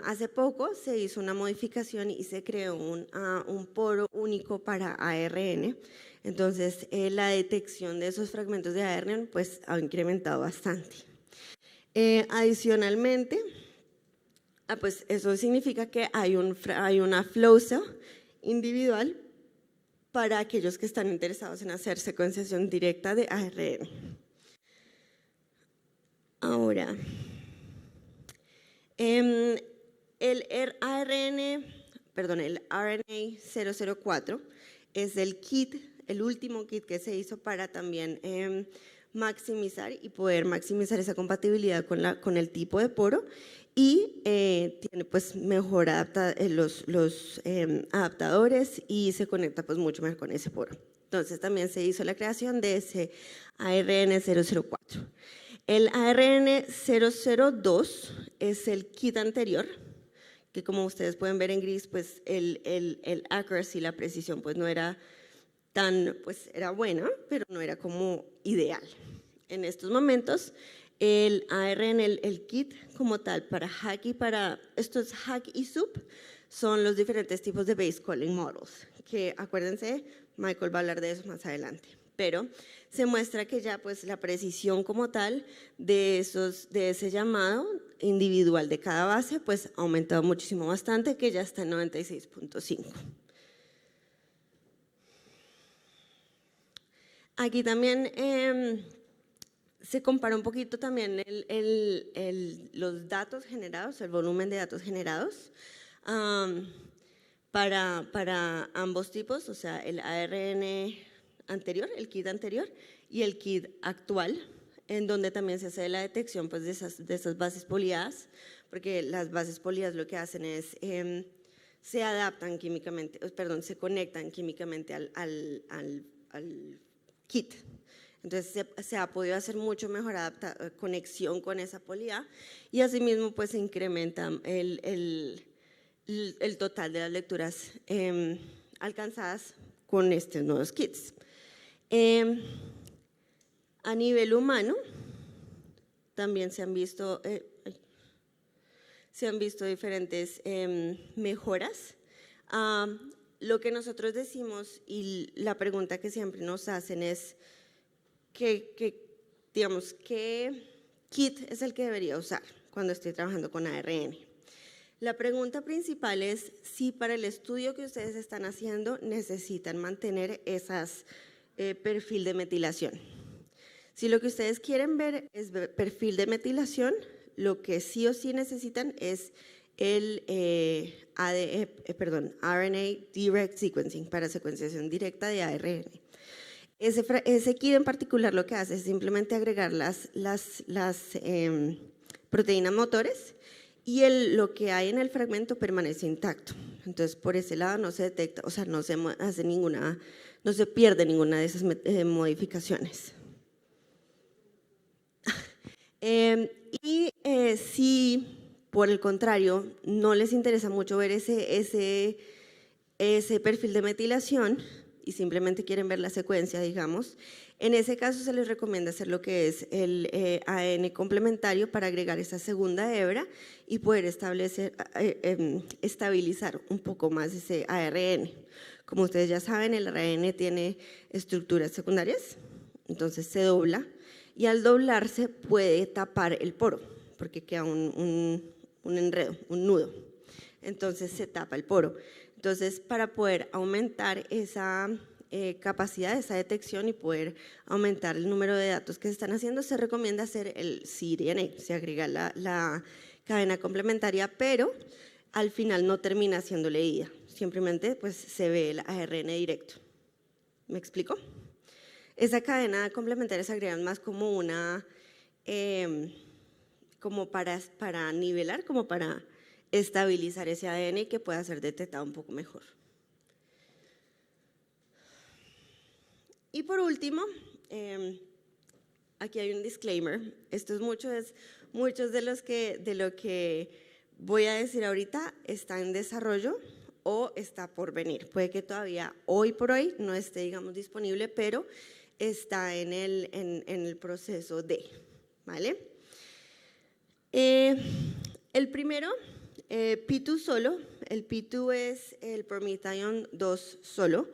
Hace poco se hizo una modificación y se creó un poro único para ARN. Entonces, la detección de esos fragmentos de ARN pues, ha incrementado bastante. Adicionalmente, pues eso significa que hay una flow cell individual para aquellos que están interesados en hacer secuenciación directa de ARN. Ahora, el RNA 004 es el último kit que se hizo para también maximizar y poder maximizar esa compatibilidad con el tipo de poro, y tiene pues mejor los adaptadores y se conecta pues mucho mejor con ese poro. Entonces también se hizo la creación de ese ARN 004. El ARN 002 es el kit anterior, que como ustedes pueden ver en gris, pues el accuracy, la precisión pues no era pues era buena, pero no era como ideal. En estos momentos, el ARN, el kit como tal para HAC estos HAC y SUP son los diferentes tipos de base calling models, que acuérdense, Michael va a hablar de eso más adelante. Pero se muestra que ya pues la precisión como tal de ese llamado individual de cada base pues ha aumentado muchísimo bastante, que ya está en 96.5. Aquí también se compara un poquito también los datos generados, el volumen de datos generados para ambos tipos, o sea, el ARN anterior, el kit anterior y el kit actual, en donde también se hace la detección pues, de esas bases poliadas, porque las bases poliadas lo que hacen es se adaptan químicamente, se conectan químicamente al kit. Entonces se ha podido hacer mucho mejor conexión con esa PolyA y asimismo pues se incrementa el total de las lecturas alcanzadas con estos nuevos kits. A nivel humano también se han visto diferentes mejoras. Lo que nosotros decimos y la pregunta que siempre nos hacen es digamos, ¿qué kit es el que debería usar cuando estoy trabajando con ARN? La pregunta principal es si para el estudio que ustedes están haciendo necesitan mantener esas perfil de metilación. Si lo que ustedes quieren ver es perfil de metilación, lo que sí o sí necesitan es el RNA Direct Sequencing para secuenciación directa de ARN. Ese kit en particular lo que hace es simplemente agregar las proteínas motores y lo que hay en el fragmento permanece intacto. Entonces, por ese lado no se detecta, o sea, no se pierde ninguna de esas modificaciones. Si por el contrario no les interesa mucho ver ese perfil de metilación y simplemente quieren ver la secuencia, digamos, en ese caso se les recomienda hacer lo que es el AN complementario para agregar esa segunda hebra y poder estabilizar un poco más ese ARN. Como ustedes ya saben, el ARN tiene estructuras secundarias, entonces se dobla y al doblarse puede tapar el poro porque queda un enredo, un nudo. Entonces se tapa el poro. Entonces, para poder aumentar esa capacidad, esa detección y poder aumentar el número de datos que se están haciendo, se recomienda hacer el cDNA, se agrega la cadena complementaria, pero al final no termina siendo leída, simplemente pues, se ve el ARN directo. ¿Me explico? Esa cadena complementaria se agrega más como como para nivelar, como para estabilizar ese ADN y que pueda ser detectado un poco mejor. Y por último, aquí hay un disclaimer. Esto es muchos de lo que voy a decir ahorita está en desarrollo o está por venir. Puede que todavía hoy por hoy no esté, digamos, disponible, pero está en el proceso de, ¿vale? El primero, P2 solo, el P2 es el PROMETHION 2 solo.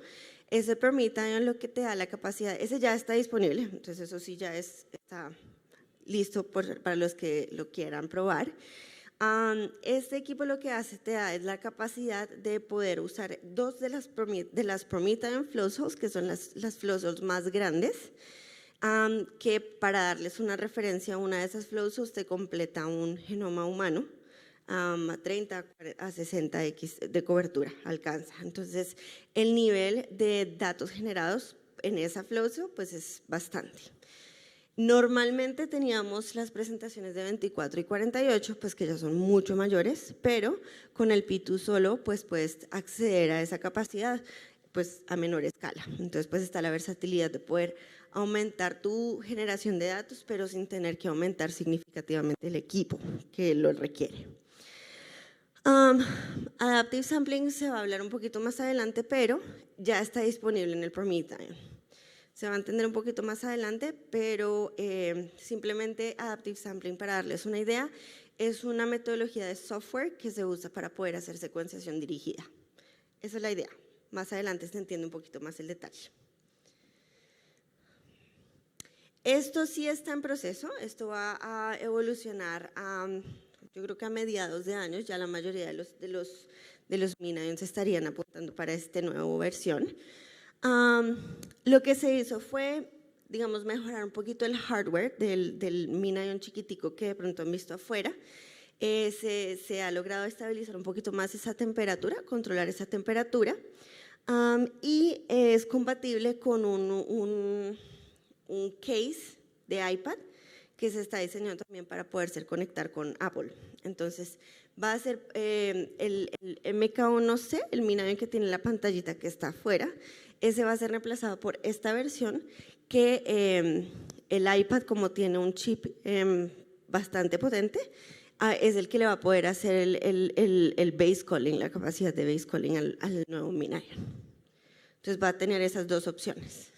Ese PROMETHION lo que te da la capacidad, ese ya está disponible, entonces eso sí ya está listo para los que lo quieran probar. Este equipo lo que hace te da es la capacidad de poder usar dos de las PROMETHION flow cells, que son las flow cells más grandes, que para darles una referencia, una de esas flow cells te completa un genoma humano a 30 a 60x de cobertura alcanza. Entonces, el nivel de datos generados en esa flow cell pues es bastante. Normalmente teníamos las presentaciones de 24 y 48, pues que ya son mucho mayores, pero con el P2 solo pues puedes acceder a esa capacidad pues a menor escala. Entonces pues está la versatilidad de poder aumentar tu generación de datos, pero sin tener que aumentar significativamente el equipo que lo requiere. Adaptive Sampling se va a hablar un poquito más adelante, pero ya está disponible en el PROMETHION. Se va a entender un poquito más adelante, pero simplemente Adaptive Sampling, para darles una idea, es una metodología de software que se usa para poder hacer secuenciación dirigida. Esa es la idea. Más adelante se entiende un poquito más el detalle. Esto sí está en proceso, esto va a evolucionar yo creo que a mediados de años ya la mayoría de los MinION se estarían apuntando para esta nueva versión. Lo que se hizo fue, digamos, mejorar un poquito el hardware del MinION chiquitico que de pronto han visto afuera. Se ha logrado estabilizar un poquito más esa temperatura, controlar esa temperatura, y es compatible con un case de iPad que se está diseñando también para poderse conectar con Apple. Entonces, va a ser el MK1C, el MinION que tiene la pantallita que está afuera, ese va a ser reemplazado por esta versión que el iPad, como tiene un chip bastante potente, es el que le va a poder hacer el base calling, la capacidad de base calling al nuevo binario. Entonces va a tener esas dos opciones.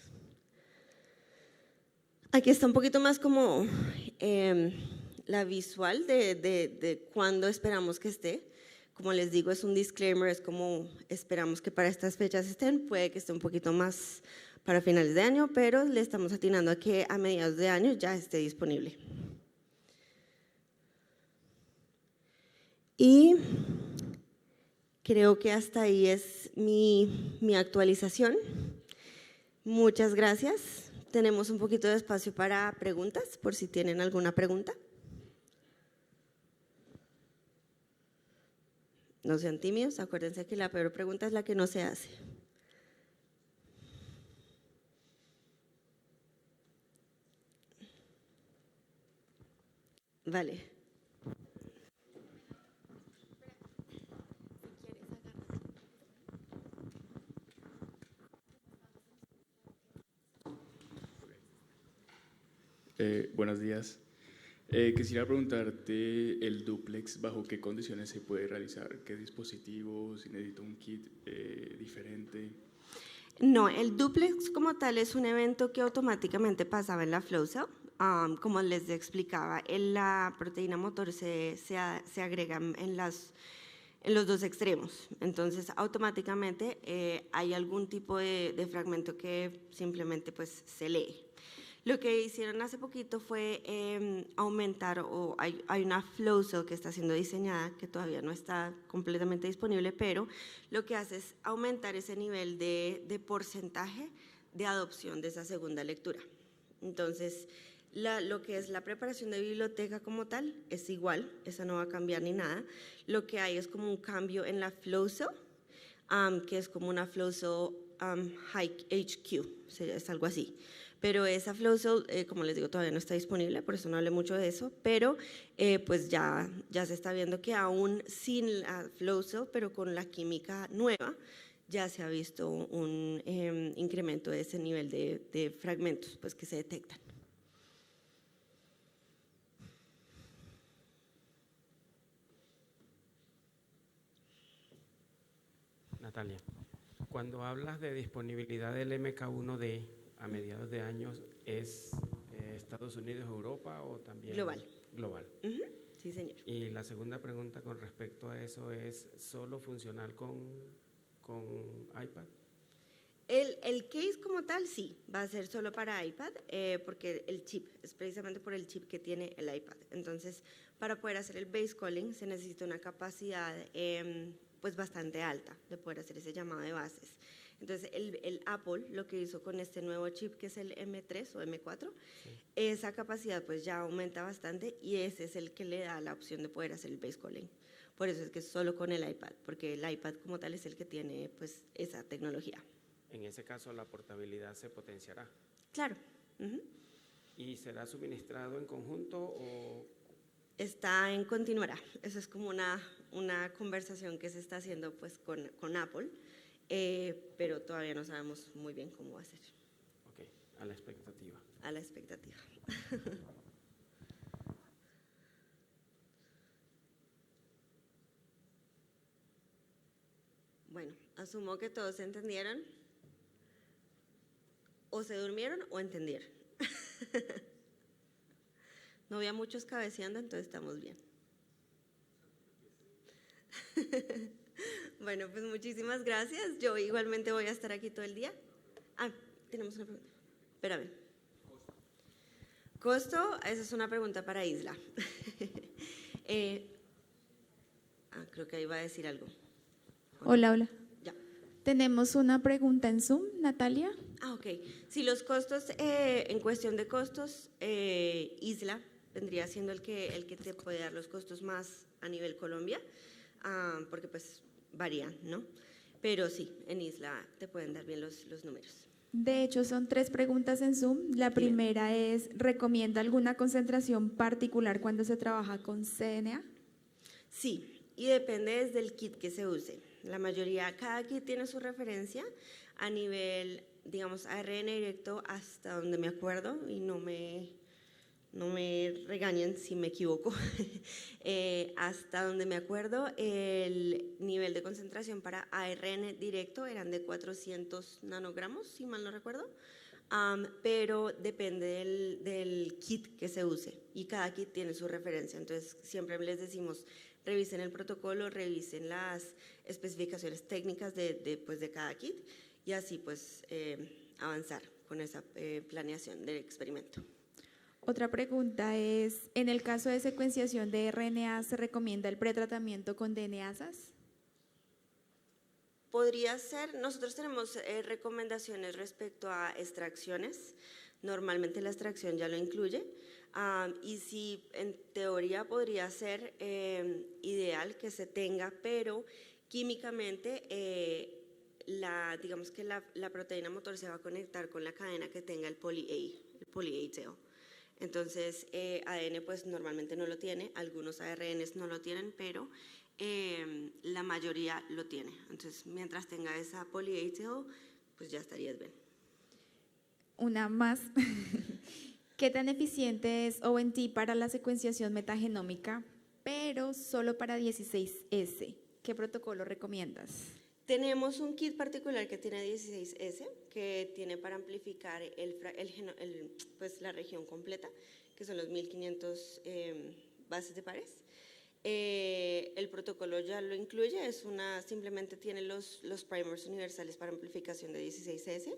Aquí está un poquito más como la visual de cuándo esperamos que esté. Como les digo, es un disclaimer, es como esperamos que para estas fechas estén, puede que esté un poquito más para finales de año, pero le estamos atinando a que a mediados de año ya esté disponible. Y creo que hasta ahí es mi actualización. Muchas gracias. Tenemos un poquito de espacio para preguntas, por si tienen alguna pregunta. No sean tímidos, acuérdense que la peor pregunta es la que no se hace. Vale. Buenos días. Quisiera preguntarte el dúplex, ¿bajo qué condiciones se puede realizar? ¿Qué dispositivos? ¿Si necesito un kit diferente? No, el duplex como tal es un evento que automáticamente pasaba en la flow cell. Como les explicaba, la proteína motor se agrega en los dos extremos. Entonces, automáticamente hay algún tipo de fragmento que simplemente pues, se lee. Lo que hicieron hace poquito fue aumentar, o hay una flow cell que está siendo diseñada, que todavía no está completamente disponible, pero lo que hace es aumentar ese nivel de porcentaje de adopción de esa segunda lectura. Entonces, lo que es la preparación de biblioteca como tal es igual, esa no va a cambiar ni nada. Lo que hay es como un cambio en la flow cell, que es como una flow cell HQ, es algo así. Pero esa flow cell, como les digo, todavía no está disponible, por eso no hablé mucho de eso, pero pues ya se está viendo que aún sin la flow cell, pero con la química nueva, ya se ha visto un incremento de ese nivel de fragmentos pues, que se detectan. Natalia, cuando hablas de disponibilidad del MK1D a mediados de años, ¿es Estados Unidos, Europa o también? Global. Global. Sí, señor. Y la segunda pregunta con respecto a eso es, ¿solo funcional con iPad? El case como tal sí, va a ser solo para iPad, porque el chip, es precisamente por el chip que tiene el iPad. Entonces, para poder hacer el base calling se necesita una capacidad pues bastante alta de poder hacer ese llamado de bases. Entonces, el Apple lo que hizo con este nuevo chip, que es el M3 o M4, sí, esa capacidad pues ya aumenta bastante y ese es el que le da la opción de poder hacer el base calling. Por eso es que es solo con el iPad, porque el iPad como tal es el que tiene pues esa tecnología. En ese caso, la portabilidad se potenciará. Claro. ¿Y será suministrado en conjunto o...? Está en continuará. Eso es como una conversación que se está haciendo pues, con Apple, pero todavía no sabemos muy bien cómo va a ser. Ok, a la expectativa. A la expectativa. Bueno, asumo que todos entendieron. O se durmieron o entendieron. No había muchos cabeceando, entonces estamos bien. Bueno, pues muchísimas gracias. Yo igualmente voy a estar aquí todo el día. Tenemos una pregunta. Espérame. ¿Costo? Esa es una pregunta para Isla. Creo que ahí va a decir algo. Hola. Ya. Tenemos una pregunta en Zoom, Natalia. Ok. Si los costos, en cuestión de costos, Isla vendría siendo el que te puede dar los costos más a nivel Colombia, porque pues varían, ¿no? Pero sí, en Isla te pueden dar bien los números. De hecho, son 3 preguntas en Zoom. La primera es, ¿recomienda alguna concentración particular cuando se trabaja con CNA? Sí, y depende desde el kit que se use. La mayoría, cada kit tiene su referencia a nivel digamos, ARN directo hasta donde me acuerdo, y no me regañen si me equivoco, hasta donde me acuerdo, el nivel de concentración para ARN directo eran de 400 nanogramos, si mal no recuerdo, pero depende del kit que se use y cada kit tiene su referencia. Entonces siempre les decimos, revisen el protocolo, revisen las especificaciones técnicas de cada kit y así pues avanzar con esa planeación del experimento. Otra pregunta es, ¿en el caso de secuenciación de RNA se recomienda el pretratamiento con DNasas? Podría ser, nosotros tenemos recomendaciones respecto a extracciones, normalmente la extracción ya lo incluye, y sí, en teoría podría ser ideal que se tenga, pero químicamente digamos que la proteína motor se va a conectar con la cadena que tenga el poly-A tail. Entonces, ADN pues normalmente no lo tiene, algunos ARNs no lo tienen, pero la mayoría lo tiene. Entonces, mientras tenga esa poly-A tail, pues ya estarías bien. Una más. ¿Qué tan eficiente es ONT para la secuenciación metagenómica, pero solo para 16S? ¿Qué protocolo recomiendas? Tenemos un kit particular que tiene 16S, que tiene para amplificar pues la región completa, que son los 1500 bases de pares. El protocolo ya lo incluye, simplemente tiene los primers universales para amplificación de 16S,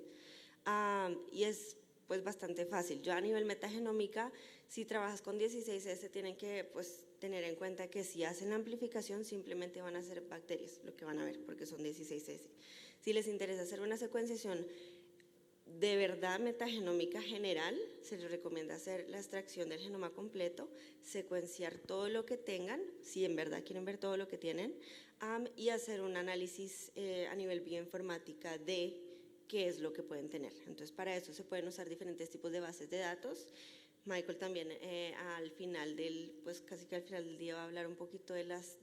y es pues bastante fácil. Yo a nivel metagenómica, si trabajas con 16S, tienen que pues tener en cuenta que si hacen la amplificación simplemente van a ser bacterias lo que van a ver porque son 16S. Si les interesa hacer una secuenciación de verdad metagenómica general, se les recomienda hacer la extracción del genoma completo, secuenciar todo lo que tengan, si en verdad quieren ver todo lo que tienen, y hacer un análisis a nivel bioinformática de qué es lo que pueden tener. Entonces, para eso se pueden usar diferentes tipos de bases de datos. Michael también al final pues casi que al final del día va a hablar un poquito de las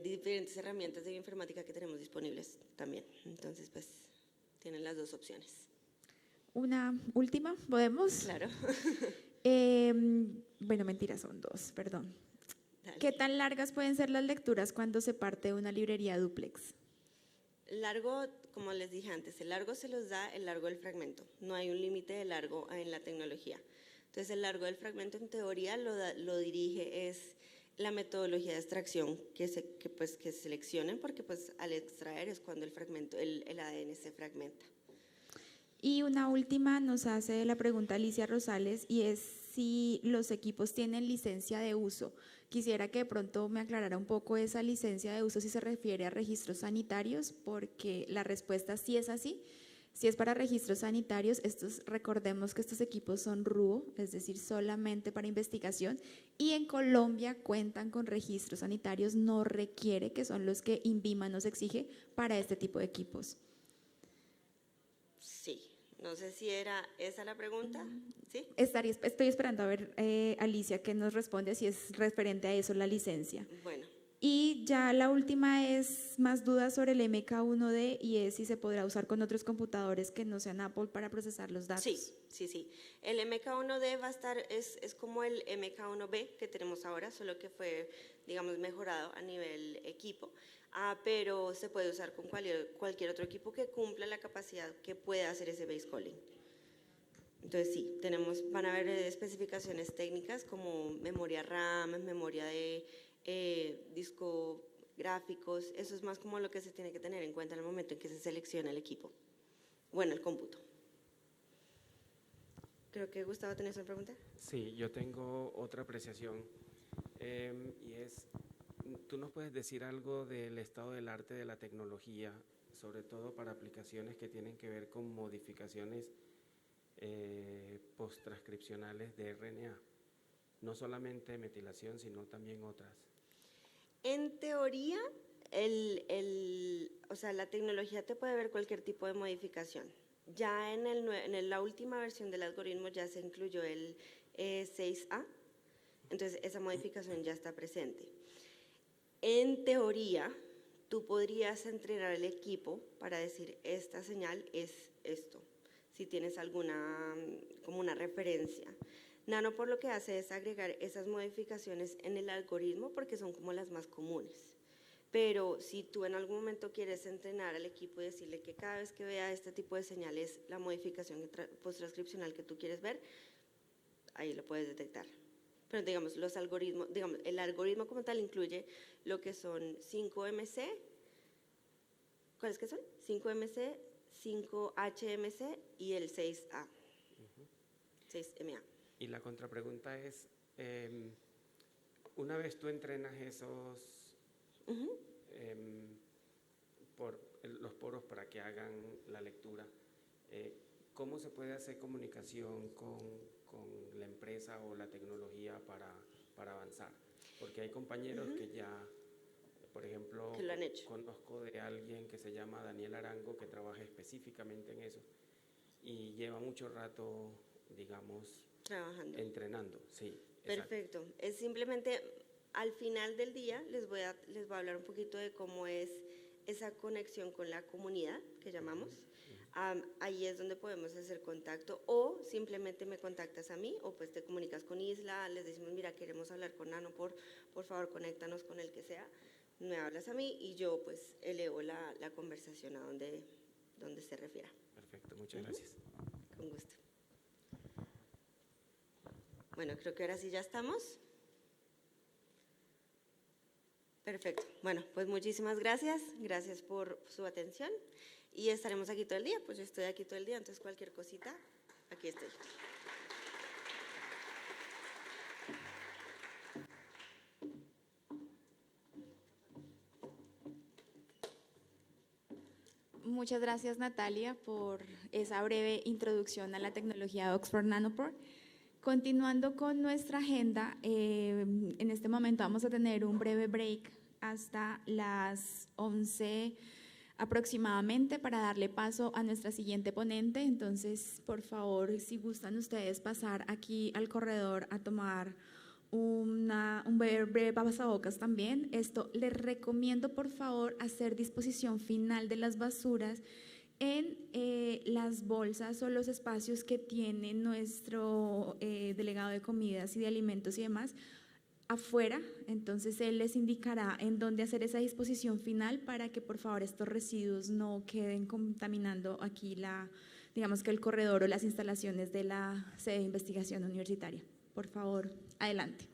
diferentes herramientas de bioinformática que tenemos disponibles también. Entonces, pues tienen las dos opciones. Una última, ¿podemos? Claro. Bueno, mentira, son dos, perdón. Dale. ¿Qué tan largas pueden ser las lecturas cuando se parte de una librería duplex? Largo, como les dije antes, el largo se los da el largo del fragmento. No hay un límite de largo en la tecnología. Entonces, el largo del fragmento en teoría lo dirige es la metodología de extracción que seleccionen, porque pues al extraer es cuando el ADN se fragmenta. Y una última nos hace la pregunta Alicia Rosales y es si los equipos tienen licencia de uso. Quisiera que de pronto me aclarara un poco esa licencia de uso si se refiere a registros sanitarios, porque la respuesta sí es así. Si es para registros sanitarios, recordemos que estos equipos son RUO, es decir, solamente para investigación, y en Colombia cuentan con registros sanitarios no requiere, que son los que INVIMA nos exige para este tipo de equipos. Sí, no sé si era esa la pregunta. ¿Sí? Estoy esperando a ver, Alicia, que nos responde si es referente a eso la licencia. Bueno. Y ya la última es más dudas sobre el MK1D y es si se podrá usar con otros computadores que no sean Apple para procesar los datos. Sí. El MK1D va a estar, es como el MK1B que tenemos ahora, solo que fue, digamos, mejorado a nivel equipo, pero se puede usar con cualquier otro equipo que cumpla la capacidad que pueda hacer ese base calling. Entonces sí, van a haber especificaciones técnicas como memoria RAM, memoria de disco gráficos, eso es más como lo que se tiene que tener en cuenta en el momento en que se selecciona el equipo, bueno, el cómputo. Creo que Gustavo, ¿tenés una pregunta? Sí, yo tengo otra apreciación y es, ¿tú nos puedes decir algo del estado del arte de la tecnología, sobre todo para aplicaciones que tienen que ver con modificaciones post-transcripcionales de RNA? No solamente metilación, sino también otras. En teoría, o sea, la tecnología te puede ver cualquier tipo de modificación. Ya en la última versión del algoritmo ya se incluyó el 6A, entonces esa modificación ya está presente. En teoría, tú podrías entrenar el equipo para decir, esta señal es esto, si tienes alguna, como una referencia. Nanopore lo que hace es agregar esas modificaciones en el algoritmo porque son como las más comunes. Pero si tú en algún momento quieres entrenar al equipo y decirle que cada vez que vea este tipo de señales, la modificación post-transcripcional que tú quieres ver, ahí lo puedes detectar. Pero digamos, los algoritmos, digamos, el algoritmo como tal incluye lo que son 5MC, ¿cuáles que son? 5MC, 5HMC y el 6A, 6MA. Y la contrapregunta es, una vez tú entrenas esos por los poros para que hagan la lectura, ¿cómo se puede hacer comunicación con la empresa o la tecnología para avanzar? Porque hay compañeros que ya, por ejemplo, que lo han hecho. Conozco de alguien que se llama Daniel Arango que trabaja específicamente en eso y lleva mucho rato, digamos, Trabajando. entrenando. Sí, Perfecto. Exacto. Es simplemente, al final del día, les voy a hablar un poquito de cómo es esa conexión con la comunidad, que llamamos. Ahí es donde podemos hacer contacto, o simplemente me contactas a mí, o pues te comunicas con Isla, les decimos, mira, queremos hablar con Nanopore, por favor, conéctanos con el que sea, me hablas a mí y yo pues elevo la conversación a donde se refiera. Perfecto, muchas gracias. Con gusto. Bueno, creo que ahora sí ya estamos. Perfecto. Bueno, pues muchísimas gracias. Gracias por su atención. Y estaremos aquí todo el día. Pues yo estoy aquí todo el día, entonces cualquier cosita, aquí estoy. Muchas gracias, Natalia, por esa breve introducción a la tecnología de Oxford Nanopore. Continuando con nuestra agenda, en este momento vamos a tener un breve break hasta las 11 aproximadamente para darle paso a nuestra siguiente ponente. Entonces, por favor, si gustan ustedes pasar aquí al corredor a tomar un breve pasabocas también. Esto les recomiendo, por favor, hacer disposición final de las basuras en las bolsas o los espacios que tiene nuestro delegado de comidas y de alimentos y demás afuera. Entonces él les indicará en dónde hacer esa disposición final para que por favor estos residuos no queden contaminando aquí digamos que el corredor o las instalaciones de la sede de investigación universitaria. Por favor, adelante.